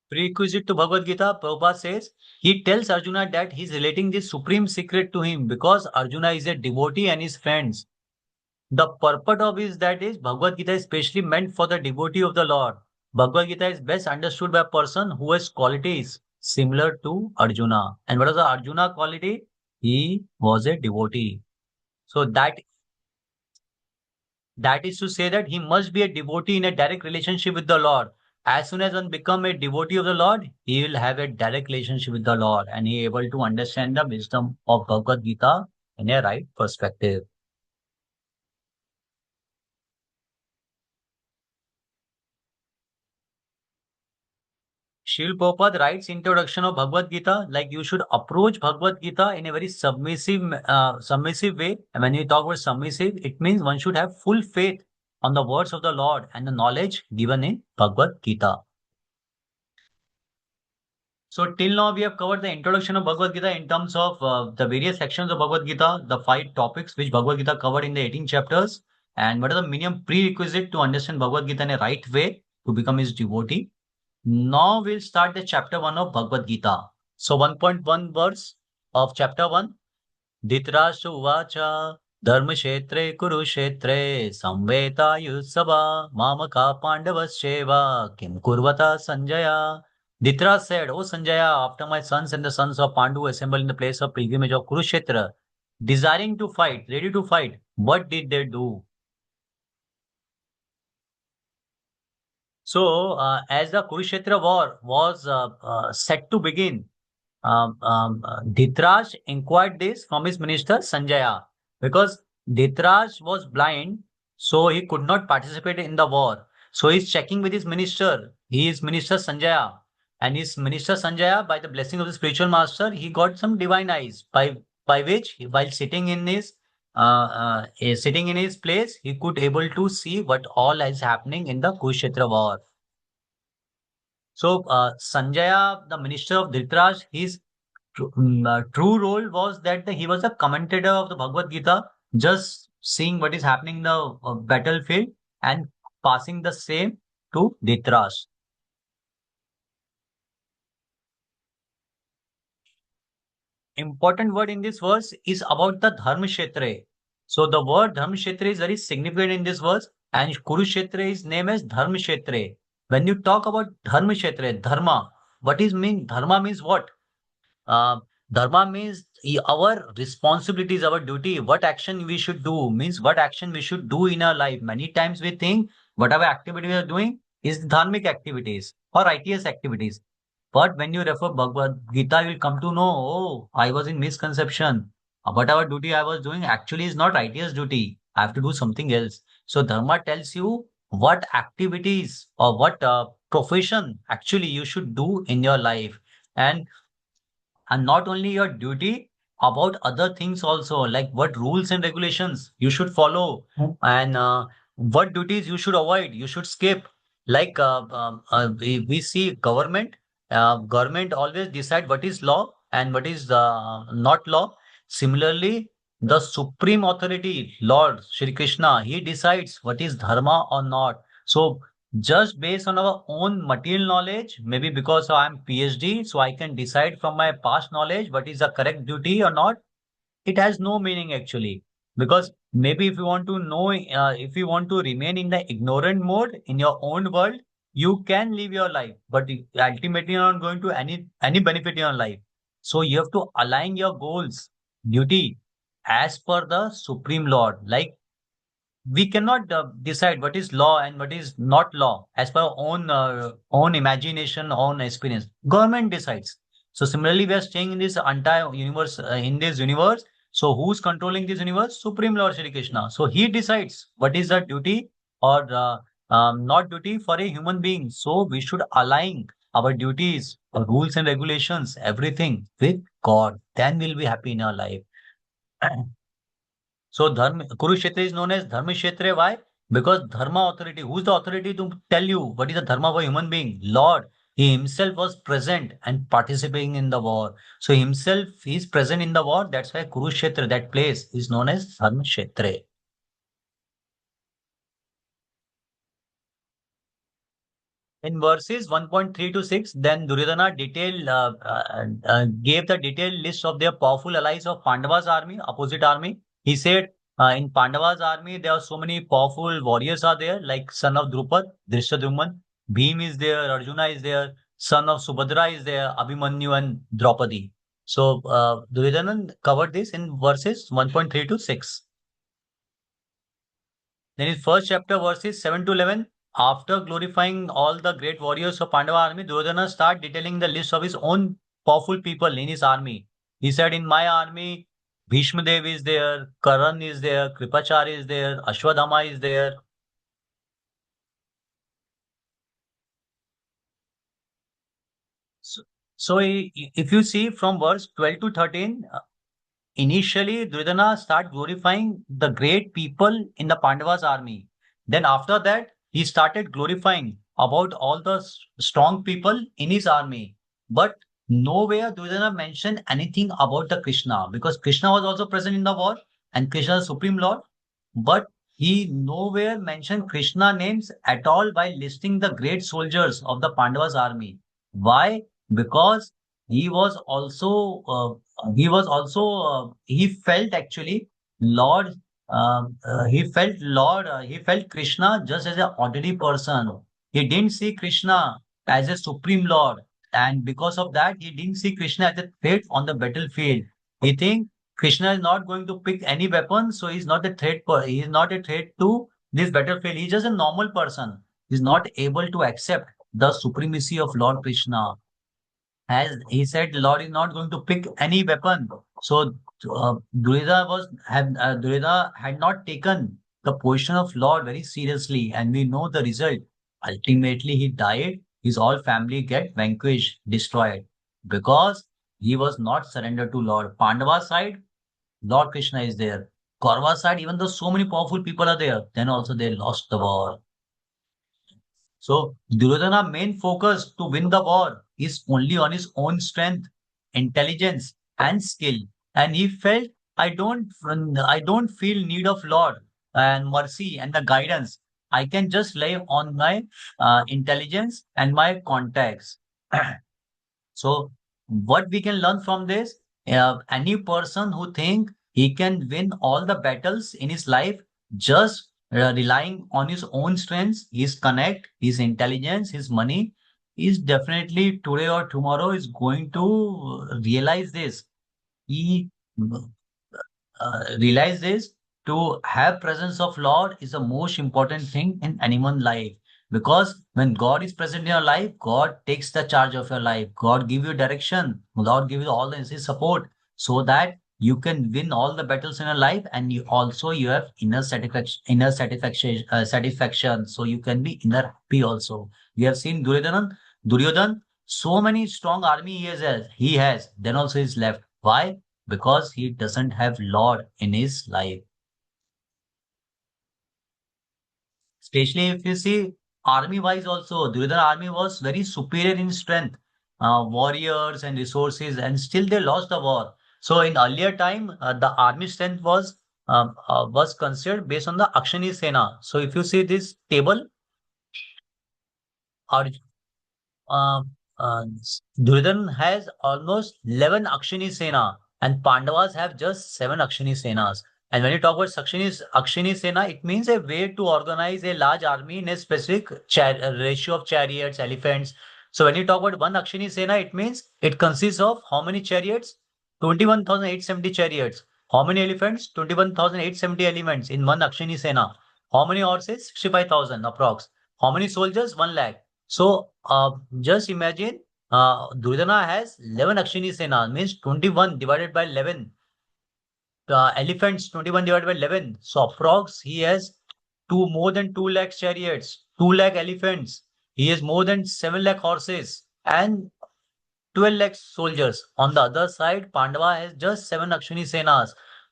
Prerequisite to Bhagavad Gita, Prabhupada says, he tells Arjuna that he's relating this supreme secret to him because Arjuna is a devotee and his friends. The purport of is that is Bhagavad Gita is specially meant for the devotee of the Lord. Bhagavad Gita is best understood by a person who has qualities similar to Arjuna. And what was the Arjuna quality? He was a devotee. So that is to say that he must be a devotee in a direct relationship with the Lord. As soon as one become a devotee of the Lord, he will have a direct relationship with the Lord and he able to understand the wisdom of Bhagavad Gita in a right perspective. Srila Prabhupada writes introduction of Bhagavad Gita like you should approach Bhagavad Gita in a very submissive way. And when you talk about submissive, it means one should have full faith on the words of the Lord and the knowledge given in Bhagavad Gita. So till now we have covered the introduction of Bhagavad Gita in terms of the various sections of Bhagavad Gita, the 5 topics which Bhagavad Gita covered in the 18 chapters, and what are the minimum prerequisite to understand Bhagavad Gita in a right way to become his devotee. Now we'll start the chapter 1 of Bhagavad Gita. So 1.1 verse of chapter 1. Dhritarashtra uvacha dharmashetre kurukshetre samvetayutsava mamaka pandavascheva kim kurvata Sanjaya. Dhritarashtra said, O Sanjaya, after my sons and the sons of Pandu assembled in the place of pilgrimage of Kurukshetra, desiring to fight, ready to fight, what did they do? So, as the Kurukshetra war was set to begin, Dhritarashtra inquired this from his minister Sanjaya because Dhritarashtra was blind, so he could not participate in the war. So he's checking with his minister. He is Minister Sanjaya, and his minister Sanjaya, by the blessing of the spiritual master, he got some divine eyes by which, while sitting in his place, he could able to see what all is happening in the Kurukshetra war. So Sanjaya, the minister of Dhritarashtra, his true role was that he was a commentator of the Bhagavad Gita, just seeing what is happening in the battlefield and passing the same to Dhritarashtra. Important word in this verse is about the Dharmashetra. So the word Dharmashetra is very significant in this verse, and Kurukshetra is named as Dharmashetra. When you talk about Dharmashetra, Dharma, what is mean? Dharma means what? Uh, Dharma means our responsibilities, our duty, what action we should do, means what action we should do in our life. Many times we think whatever activity we are doing is dharmic activities or righteous activities. But when you refer Bhagavad Gita, you will come to know, oh, I was in misconception. Whatever duty I was doing actually is not righteous duty. I have to do something else. So Dharma tells you what activities or what profession actually you should do in your life. And not only your duty, about other things also, like what rules and regulations you should follow, and what duties you should avoid, you should skip. Like we see government always decide what is law and what is not law. Similarly, the supreme authority, Lord Shri Krishna, he decides what is dharma or not. So just based on our own material knowledge, maybe because I'm PhD, so I can decide from my past knowledge what is the correct duty or not. It has no meaning actually, because maybe if you want to know, if you want to remain in the ignorant mode in your own world, you can live your life, but ultimately you're not going to any benefit in your life. So you have to align your goals, duty, as per the Supreme Lord. Like we cannot decide what is law and what is not law as per our own imagination, own experience. Government decides. So similarly, we are staying in this entire universe, in this universe. So who's controlling this universe? Supreme Lord Shri Krishna. So he decides what is the duty or not duty for a human being. So we should align our duties, our rules and regulations, everything with God. Then we'll be happy in our life. So Kurukshetra is known as Dharma Kshetra. Why? Because Dharma authority. Who's the authority to tell you what is the Dharma of a human being? Lord. He himself was present and participating in the war. So himself is present in the war. That's why Kurukshetra, that place, is known as Dharma Kshetra. In verses 1.3 to 6, then Duryodhana gave the detailed list of their powerful allies of Pandava's army, opposite army. He said, in Pandava's army, there are so many powerful warriors are there, like son of Drupad, Drishtadyumna, Bhim is there, Arjuna is there, son of Subhadra is there, Abhimanyu and Draupadi. So Duryodhana covered this in verses 1.3 to 6. Then in first chapter, verses 7 to 11, after glorifying all the great warriors of Pandava army, Duryodhana start detailing the list of his own powerful people in his army. He said, in my army, Bhishma Dev is there, Karan is there, Kripachar is there, Ashwadhama is there. So, if you see from verse 12 to 13, initially, Duryodhana start glorifying the great people in the Pandavas army. Then after that, he started glorifying about all the strong people in his army. But nowhere Duryodhana mentioned anything about the Krishna, because Krishna was also present in the war and Krishna is Supreme Lord. But he nowhere mentioned Krishna names at all by listing the great soldiers of the Pandavas army. Why? Because he was also he felt actually Lord, he felt Krishna just as an ordinary person. He didn't see Krishna as a supreme Lord, and because of that he didn't see Krishna as a threat on the battlefield. He think Krishna is not going to pick any weapon, so he's not a threat. He is not a threat to this battlefield. He's just a normal person. He's not able to accept the supremacy of Lord Krishna. As he said, Lord is not going to pick any weapon. So Duryodhana had not taken the position of Lord very seriously, and we know the result. Ultimately, he died. His whole family get vanquished, destroyed, because he was not surrendered to Lord. Pandava side, Lord Krishna is there. Kaurava side, even though so many powerful people are there, then also they lost the war. So Duryodhana main focus to win the war is only on his own strength, intelligence, and skill. And he felt, I don't feel need of Lord and mercy and the guidance. I can just rely on my intelligence and my contacts. So what we can learn from this, any person who think he can win all the battles in his life just relying on his own strengths, his connect, his intelligence, his money, is definitely today or tomorrow is going to realize this. He realize this, to have presence of Lord is the most important thing in anyone's life. Because when God is present in your life, God takes the charge of your life. God give you direction. God give you all the His support so that you can win all the battles in your life, and you have inner satisfaction. So you can be inner happy also. We have seen Duryodhan, so many strong army he has. Then also he's left. Why? Because he doesn't have Lord in his life. Especially if you see army wise also, Duryodhana army was very superior in strength, warriors and resources, and still they lost the war. So in earlier time, the army strength was considered based on the Akshani Sena. So if you see this table, uh, Duryodhan has almost 11 Akshini Sena, and Pandavas have just 7 Akshini Senas. And when you talk about Akshini Sena, it means a way to organize a large army in a specific ratio of chariots, elephants. So when you talk about one Akshini Sena, it means it consists of how many chariots? 21,870 chariots. How many elephants? 21,870 elephants in one Akshini Sena. How many horses? 65,000 approx. How many soldiers? 1 lakh. So just imagine Duryodhana has 11 Akshini Sena, means 21 divided by 11. Elephants 21 divided by 11. So approx he has more than 2 lakh chariots, 2 lakh elephants. He has more than 7 lakh horses and 12 lakh soldiers. On the other side, Pandava has just 7 Akshini Senas.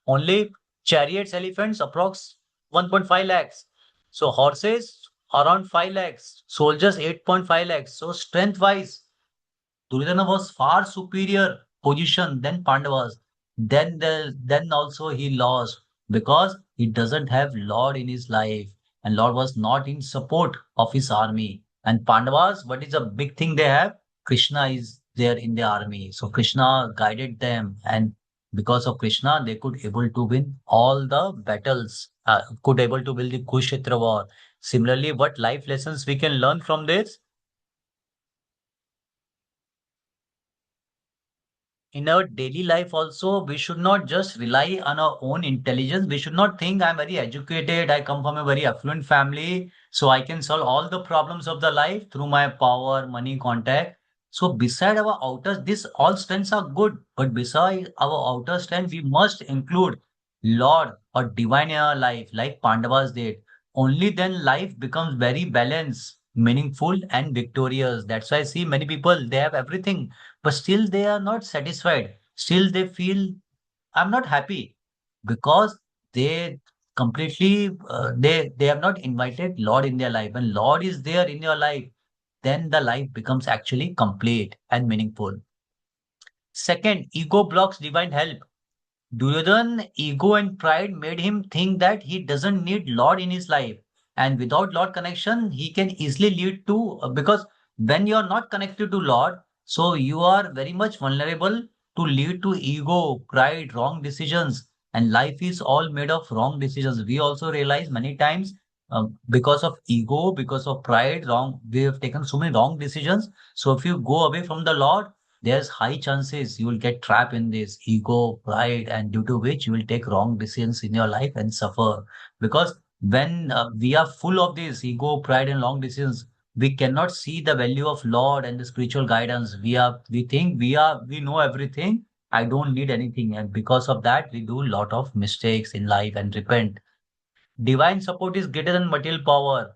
Only chariots, elephants, approx 1.5 lakhs. So horses around 5 lakhs, soldiers 8.5 lakhs. So strength wise, Duryodhana was far superior position than Pandavas. Then also he lost because he doesn't have Lord in his life, and Lord was not in support of his army. And Pandavas, what is a big thing they have? Krishna is there in the army. So Krishna guided them, and because of Krishna, they could able to win all the battles, could able to win the Kurukshetra war. Similarly, what life lessons we can learn from this? In our daily life also, we should not just rely on our own intelligence. We should not think I'm very educated, I come from a very affluent family, so I can solve all the problems of the life through my power, money, contact. So beside our outer, this all strengths are good, but beside our outer strength, we must include Lord or divine in our life, like Pandavas did. Only then life becomes very balanced, meaningful, and victorious. That's why I see many people, they have everything, but still they are not satisfied. Still they feel I'm not happy because they completely they have not invited Lord in their life. When Lord is there in your life, then the life becomes actually complete and meaningful. Second, ego blocks divine help. Duryodhan, ego and pride made him think that he doesn't need Lord in his life. And without Lord connection, he can easily lead to, because when you are not connected to Lord, so you are very much vulnerable to lead to ego, pride, wrong decisions. And life is all made of wrong decisions. We also realize many times because of ego, because of pride, we have taken so many wrong decisions. So if you go away from the Lord, there's high chances you will get trapped in this ego, pride, and due to which you will take wrong decisions in your life and suffer. Because when we are full of this ego, pride, and wrong decisions, we cannot see the value of Lord and the spiritual guidance. We think we know everything. I don't need anything, and because of that, we do a lot of mistakes in life and repent. Divine support is greater than material power.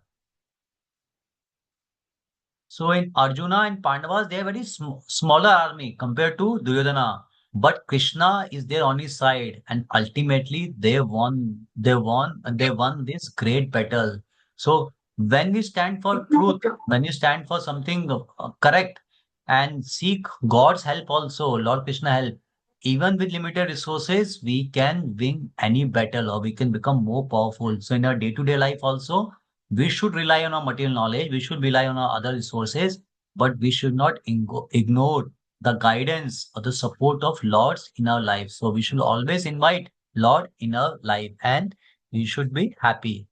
So in Arjuna and Pandavas, they are very smaller army compared to Duryodhana. But Krishna is there on his side, and ultimately they won. They won this great battle. So when we stand for truth, when you stand for something correct, and seek God's help also, Lord Krishna help, even with limited resources, we can win any battle or we can become more powerful. So in our day-to-day life also, we should rely on our material knowledge, we should rely on our other resources, but we should not ignore the guidance or the support of Lords in our life. So we should always invite Lord in our life and we should be happy.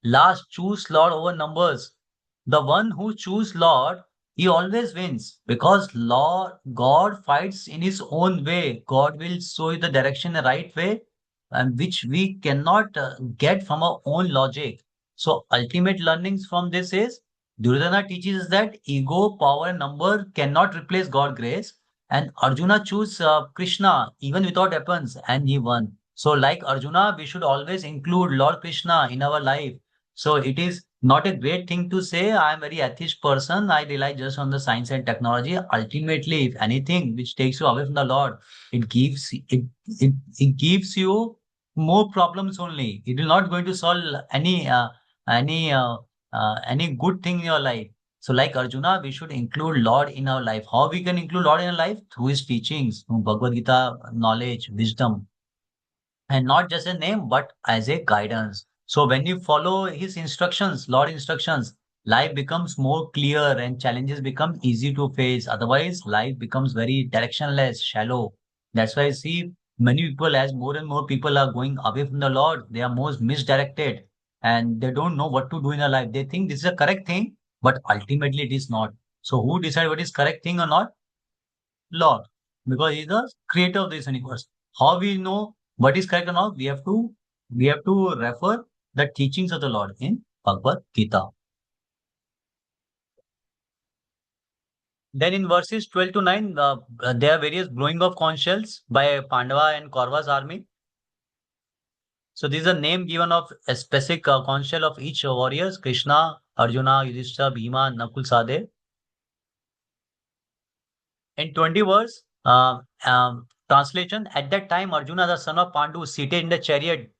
Last, choose Lord over numbers. The one who choose Lord, he always wins because Lord God fights in his own way. God will show you the direction the right way, and which we cannot get from our own logic. So ultimate learnings from this is Duryodhana teaches us that ego, power, and number cannot replace God grace. And Arjuna chose Krishna even without weapons, and he won. So, like Arjuna, we should always include Lord Krishna in our life. So, it is not a great thing to say, I am a very atheist person. I rely just on the science and technology. Ultimately, if anything which takes you away from the Lord, it gives you more problems only. It will not going to solve any any good thing in your life. So, like Arjuna, we should include Lord in our life. How we can include Lord in our life? Through his teachings, through Bhagavad Gita, knowledge, wisdom, and not just a name, but as a guidance. So, when you follow his instructions, Lord instructions, life becomes more clear and challenges become easy to face. Otherwise, life becomes very directionless, shallow. That's why I see many people, as more and more people are going away from the Lord, they are most misdirected and they don't know what to do in their life. They think this is a correct thing, but ultimately it is not. So, who decide what is correct thing or not? Lord, because he's the creator of this universe. How we know what is correct or not? We have to refer the teachings of the Lord in Bhagavad Gita. Then in verses 12 to 9, there are various blowing of conch shells by Pandava and Kauravas army. So this is a name given of a specific conch shell of each warriors: Krishna, Arjuna, Yudhishthira, Bhima, Nakul, Sadev. In 20 verse, translation, at that time Arjuna, the son of Pandu, seated in the chariot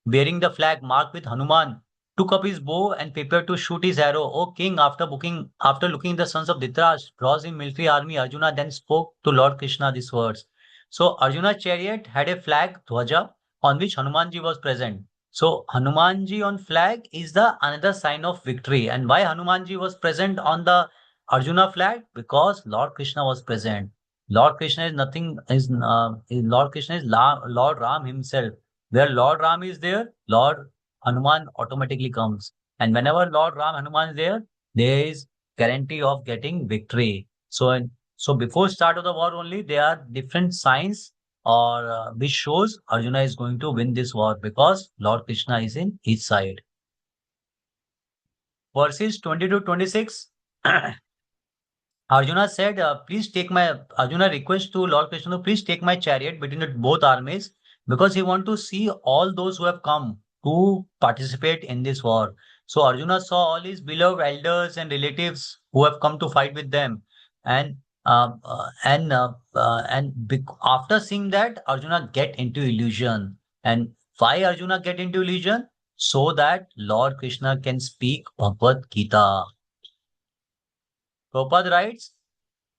bearing the flag marked with Hanuman, took up his bow and prepared to shoot his arrow. O king, after looking the sons of Dhritarashtra, draws in military army, Arjuna then spoke to Lord Krishna these words. So Arjuna's chariot had a flag, Dhwaja, on which Hanumanji was present. So Hanumanji on flag is the another sign of victory. And why Hanumanji was present on the Arjuna flag? Because Lord Krishna was present. Lord Krishna is nothing, Lord Krishna is Lord Ram himself. Where Lord Ram is there, Lord Hanuman automatically comes. And whenever Lord Ram Hanuman is there is guarantee of getting victory. So before start of the war only, there are different signs or which shows Arjuna is going to win this war because Lord Krishna is in his side. Verses 20 to 26. Arjuna said, Arjuna requests to Lord Krishna, please take my chariot between both armies because he want to see all those who have come to participate in this war. So Arjuna saw all his beloved elders and relatives who have come to fight with them. And after seeing that, Arjuna get into illusion. And why Arjuna get into illusion? So that Lord Krishna can speak Bhagavad Gita. Prabhupada writes,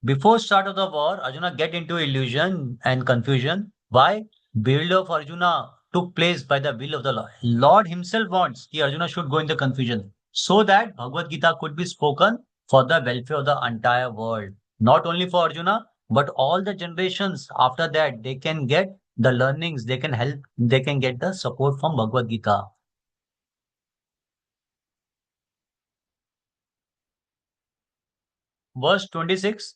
before start of the war, Arjuna get into illusion and confusion. Why? Build of Arjuna took place by the will of the Lord. Lord himself wants that Arjuna should go in the confusion so that Bhagavad Gita could be spoken for the welfare of the entire world. Not only for Arjuna, but all the generations after that, they can get the learnings, they can help, they can get the support from Bhagavad Gita. Verse 26.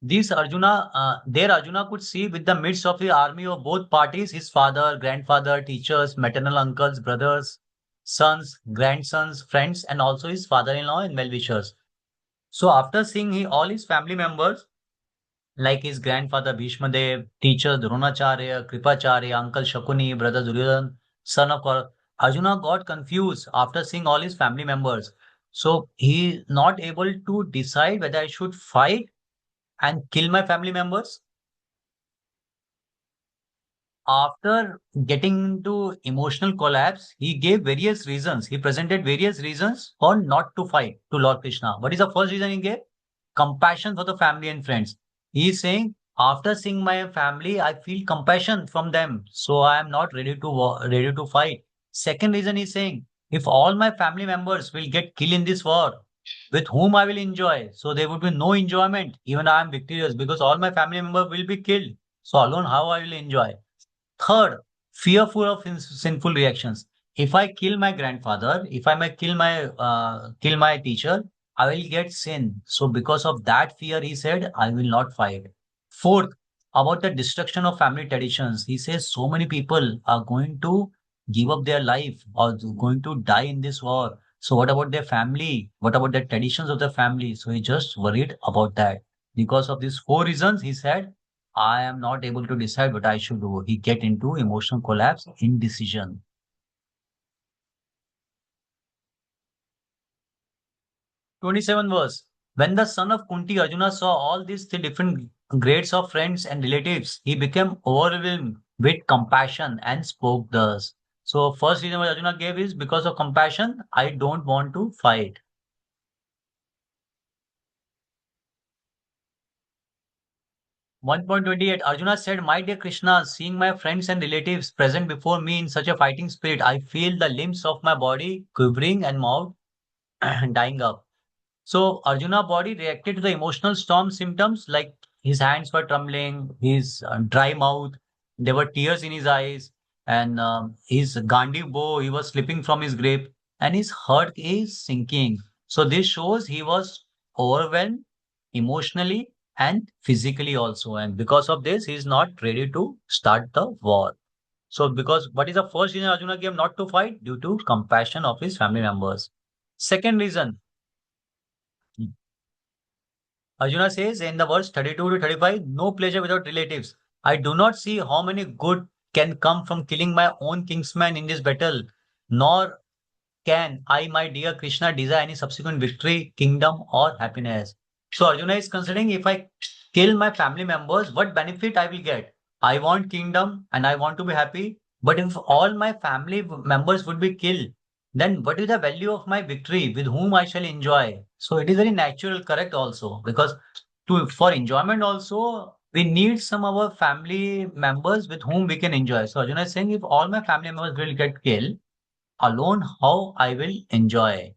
There Arjuna could see with the midst of the army of both parties, his father, grandfather, teachers, maternal uncles, brothers, sons, grandsons, friends, and also his father-in-law and well-wishers. So after seeing all his family members, like his grandfather Bhishma Dev, teacher Dronacharya, Kripacharya, uncle Shakuni, brother Duryodhan, son of Arjuna got confused after seeing all his family members. So he not able to decide whether I should fight and kill my family members. After getting into emotional collapse, he gave various reasons. He presented various reasons for not to fight to Lord Krishna. What is the first reason he gave? Compassion for the family and friends. He is saying, after seeing my family, I feel compassion from them. So I am not ready to fight. Second reason is saying, if all my family members will get killed in this war, with whom I will enjoy. So there would be no enjoyment. Even I am victorious because all my family members will be killed. So alone, how I will enjoy? Third, fearful of sinful reactions. If I kill my grandfather, if I may kill my teacher, I will get sin. So because of that fear, he said, I will not fight. Fourth, about the destruction of family traditions. He says so many people are going to give up their life or going to die in this war. So what about their family? What about the traditions of the family? So he just worried about that. Because of these four reasons, he said, I am not able to decide what I should do. He get into emotional collapse, indecision. 27 verse. When the son of Kunti, Arjuna saw all these three different grades of friends and relatives, he became overwhelmed with compassion and spoke thus. So first reason what Arjuna gave is because of compassion, I don't want to fight. 1.28 Arjuna said, my dear Krishna, seeing my friends and relatives present before me in such a fighting spirit, I feel the limbs of my body quivering and mouth dying up. So Arjuna body reacted to the emotional storm symptoms like his hands were trembling, his dry mouth, there were tears in his eyes, and his Gandhi bow, he was slipping from his grip, and his heart is sinking. So this shows he was overwhelmed emotionally and physically also. And because of this, he is not ready to start the war. So because what is the first reason Arjuna gave not to fight? Due to compassion of his family members. Second reason, Arjuna says in the verse 32 to 35, no pleasure without relatives. I do not see how many good can come from killing my own kinsman in this battle, nor can I, my dear Krishna, desire any subsequent victory, kingdom, or happiness. So Arjuna is considering if I kill my family members, what benefit I will get? I want kingdom and I want to be happy. But if all my family members would be killed, then what is the value of my victory with whom I shall enjoy? So it is very natural, correct also, because to for enjoyment also we need some of our family members with whom we can enjoy. So Arjuna is saying if all my family members will get killed, alone how I will enjoy.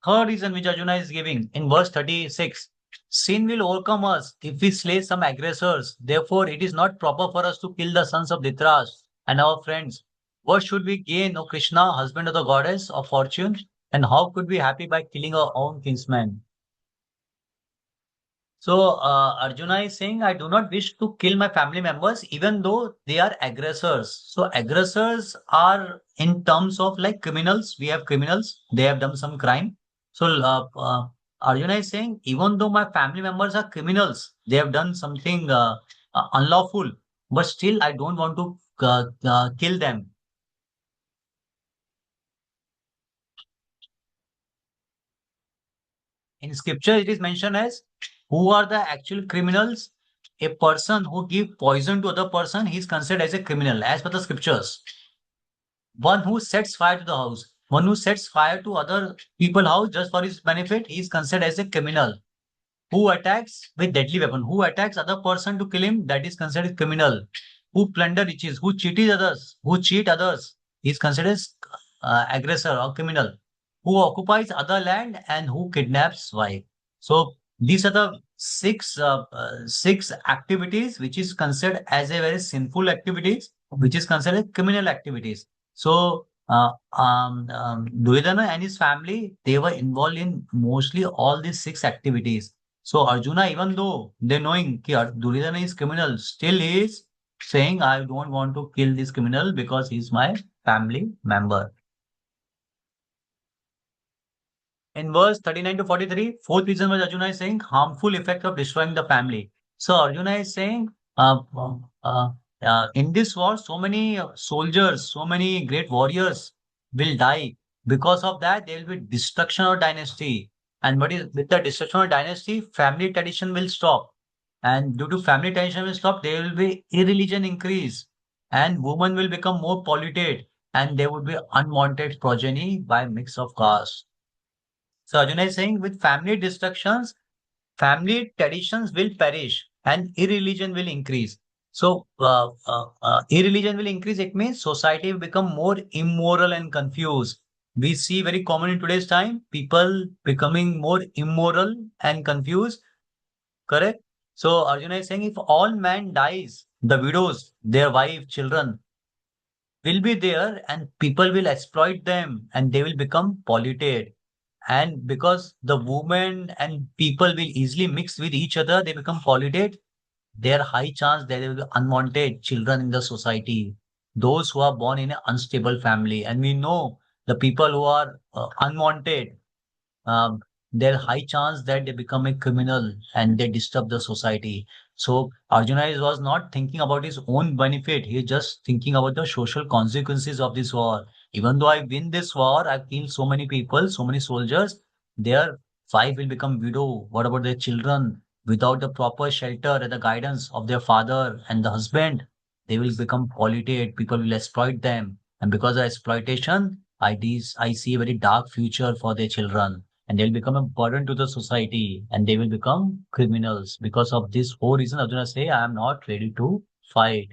Third reason which Arjuna is giving in verse 36, sin will overcome us if we slay some aggressors. Therefore, it is not proper for us to kill the sons of Dhritarashtra and our friends. What should we gain, O Krishna, husband of the goddess of fortune? And how could we be happy by killing our own kinsmen? So Arjuna is saying, I do not wish to kill my family members, even though they are aggressors. So aggressors are in terms of like criminals. We have criminals. They have done some crime. So Arjuna is saying, even though my family members are criminals, they have done something unlawful, but still I don't want to kill them. In scripture, it is mentioned as who are the actual criminals. A person who give poison to other person, he is considered as a criminal as per the scriptures. One who sets fire to the house, one who sets fire to other people's house just for his benefit, he is considered as a criminal. Who attacks with deadly weapon, who attacks other person to kill him, that is considered criminal. Who plunder riches, who cheat others, he is considered as aggressor or criminal. Who occupies other land and who kidnaps wife. So these are the six activities which is considered as a very sinful activities, which is considered criminal activities. So Duryodhana and his family, they were involved in mostly all these six activities. So Arjuna, even though they knowing that Duryodhana is criminal, still he is saying, I don't want to kill this criminal because he's my family member. In verse 39 to 43, fourth reason was Arjuna is saying harmful effect of destroying the family. So Arjuna is saying, in this war, so many soldiers, so many great warriors will die. Because of that, there will be destruction of dynasty. And what is with the destruction of dynasty, family tradition will stop. And due to family tradition will stop, there will be irreligion increase. And women will become more polluted. And there would be unwanted progeny by mix of castes. So Arjuna is saying with family destructions, family traditions will perish and irreligion will increase. So irreligion will increase. It means society will become more immoral and confused. We see very common in today's time, people becoming more immoral and confused. Correct? So Arjuna is saying if all man dies, the widows, their wife, children will be there and people will exploit them and they will become polluted. And because the women and people will easily mix with each other, they become polluted. There are high chance that there will be unwanted children in the society. Those who are born in an unstable family. And we know the people who are unwanted, there's high chance that they become a criminal and they disturb the society. So Arjuna was not thinking about his own benefit. He's just thinking about the social consequences of this war. Even though I win this war, I kill so many people, so many soldiers. Their wife will become widow. What about their children? Without the proper shelter and the guidance of their father and the husband, they will become polluted. People will exploit them. And because of exploitation, I see a very dark future for their children, and they'll become a burden to the society, and they will become criminals. Because of this whole reason, Arjuna say, I am not ready to fight.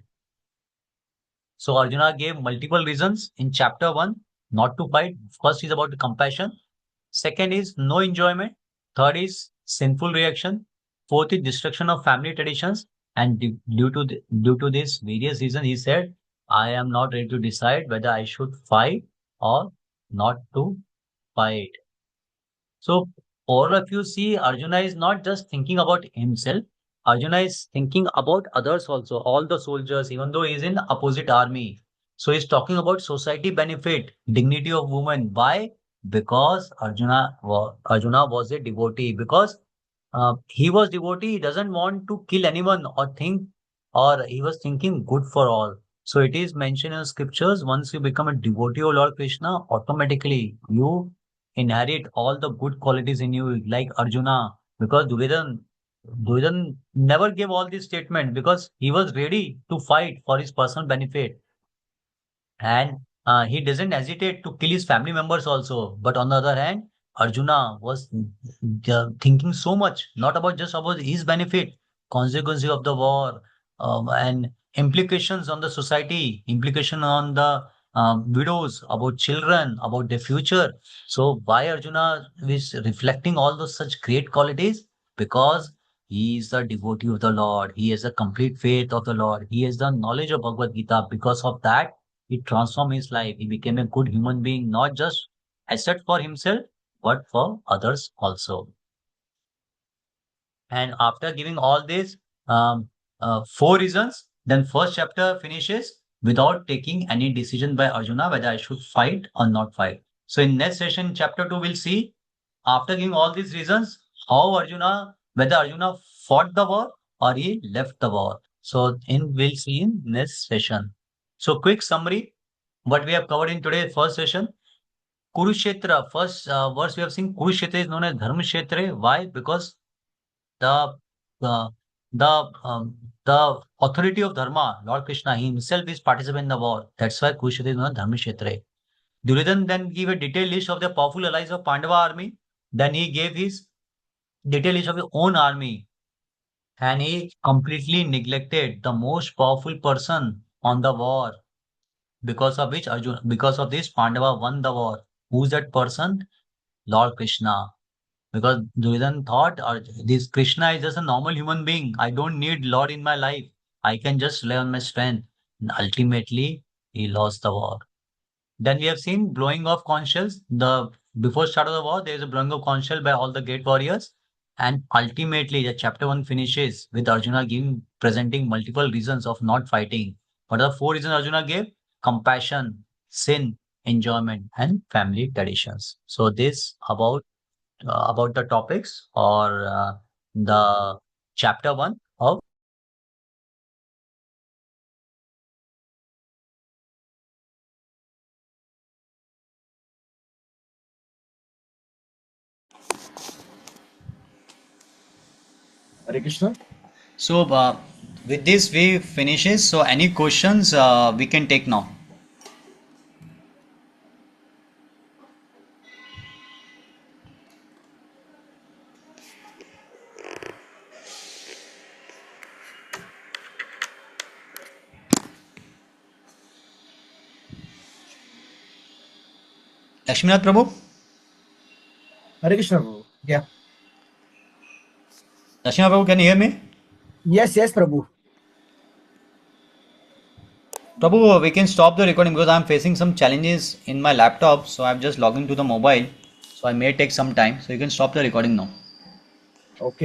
So Arjuna gave multiple reasons in chapter 1 not to fight. First is about the compassion. Second is no enjoyment. Third is sinful reaction. Fourth is destruction of family traditions. And due to this various reason, he said, I am not ready to decide whether I should fight or not to fight. So all of you see, Arjuna is not just thinking about himself. Arjuna is thinking about others also, all the soldiers, even though he's in opposite army. So he's talking about society benefit, dignity of women. Why? Because Arjuna was a devotee. Because he was devotee, he doesn't want to kill anyone or think, or he was thinking good for all. So it is mentioned in scriptures, once you become a devotee of Lord Krishna, automatically you inherit all the good qualities in you, like Arjuna. Because Duryodhan never gave all these statements because he was ready to fight for his personal benefit. And he doesn't hesitate to kill his family members also. But on the other hand, Arjuna was thinking so much, not about just about his benefit, consequences of the war, and implications on the society, implication on the widows, about children, about their future. So why Arjuna is reflecting all those such great qualities? Because he is the devotee of the Lord. He has a complete faith of the Lord. He has the knowledge of Bhagavad Gita. Because of that, he transformed his life. He became a good human being, not just asset for himself, but for others also. And after giving all these four reasons, then first chapter finishes without taking any decision by Arjuna whether I should fight or not fight. So in next session, chapter 2, we'll see after giving all these reasons, whether Arjuna fought the war or he left the war. So we'll see in next session. So quick summary, what we have covered in today's first session. Kurukshetra, first verse we have seen, Kurukshetra is known as Dharmakshetra. Why? Because the uh, the authority of Dharma, Lord Krishna, he himself is participating in the war. That's why Kurukshetra is known as Dharmakshetra. Duryodhan then gave a detailed list of the powerful allies of Pandava army. Then he gave his detailed list of his own army. And he completely neglected the most powerful person on the war, because of which because of this Pandava won the war. Who's that person? Lord Krishna. Because Duryodhan thought, this Krishna is just a normal human being. I don't need Lord in my life. I can just rely on my strength. And ultimately, he lost the war. Then we have seen blowing of conch shells. Before start of the war, there is a blowing of conch shell by all the great warriors. And ultimately, the chapter 1 finishes with Arjuna presenting multiple reasons of not fighting. What are the four reasons Arjuna gave? Compassion, sin, enjoyment, and family traditions. So this about the topics or the chapter 1 of Hare Krishna. So with this we finishes. So any questions we can take now. Lakshminath Prabhu? Hare Krishna, Prabhu. Yeah. Lakshminath Prabhu, can you hear me? Yes, Prabhu. Prabhu, we can stop the recording because I'm facing some challenges in my laptop. So I'm just logging to the mobile. So I may take some time. So you can stop the recording now. Okay.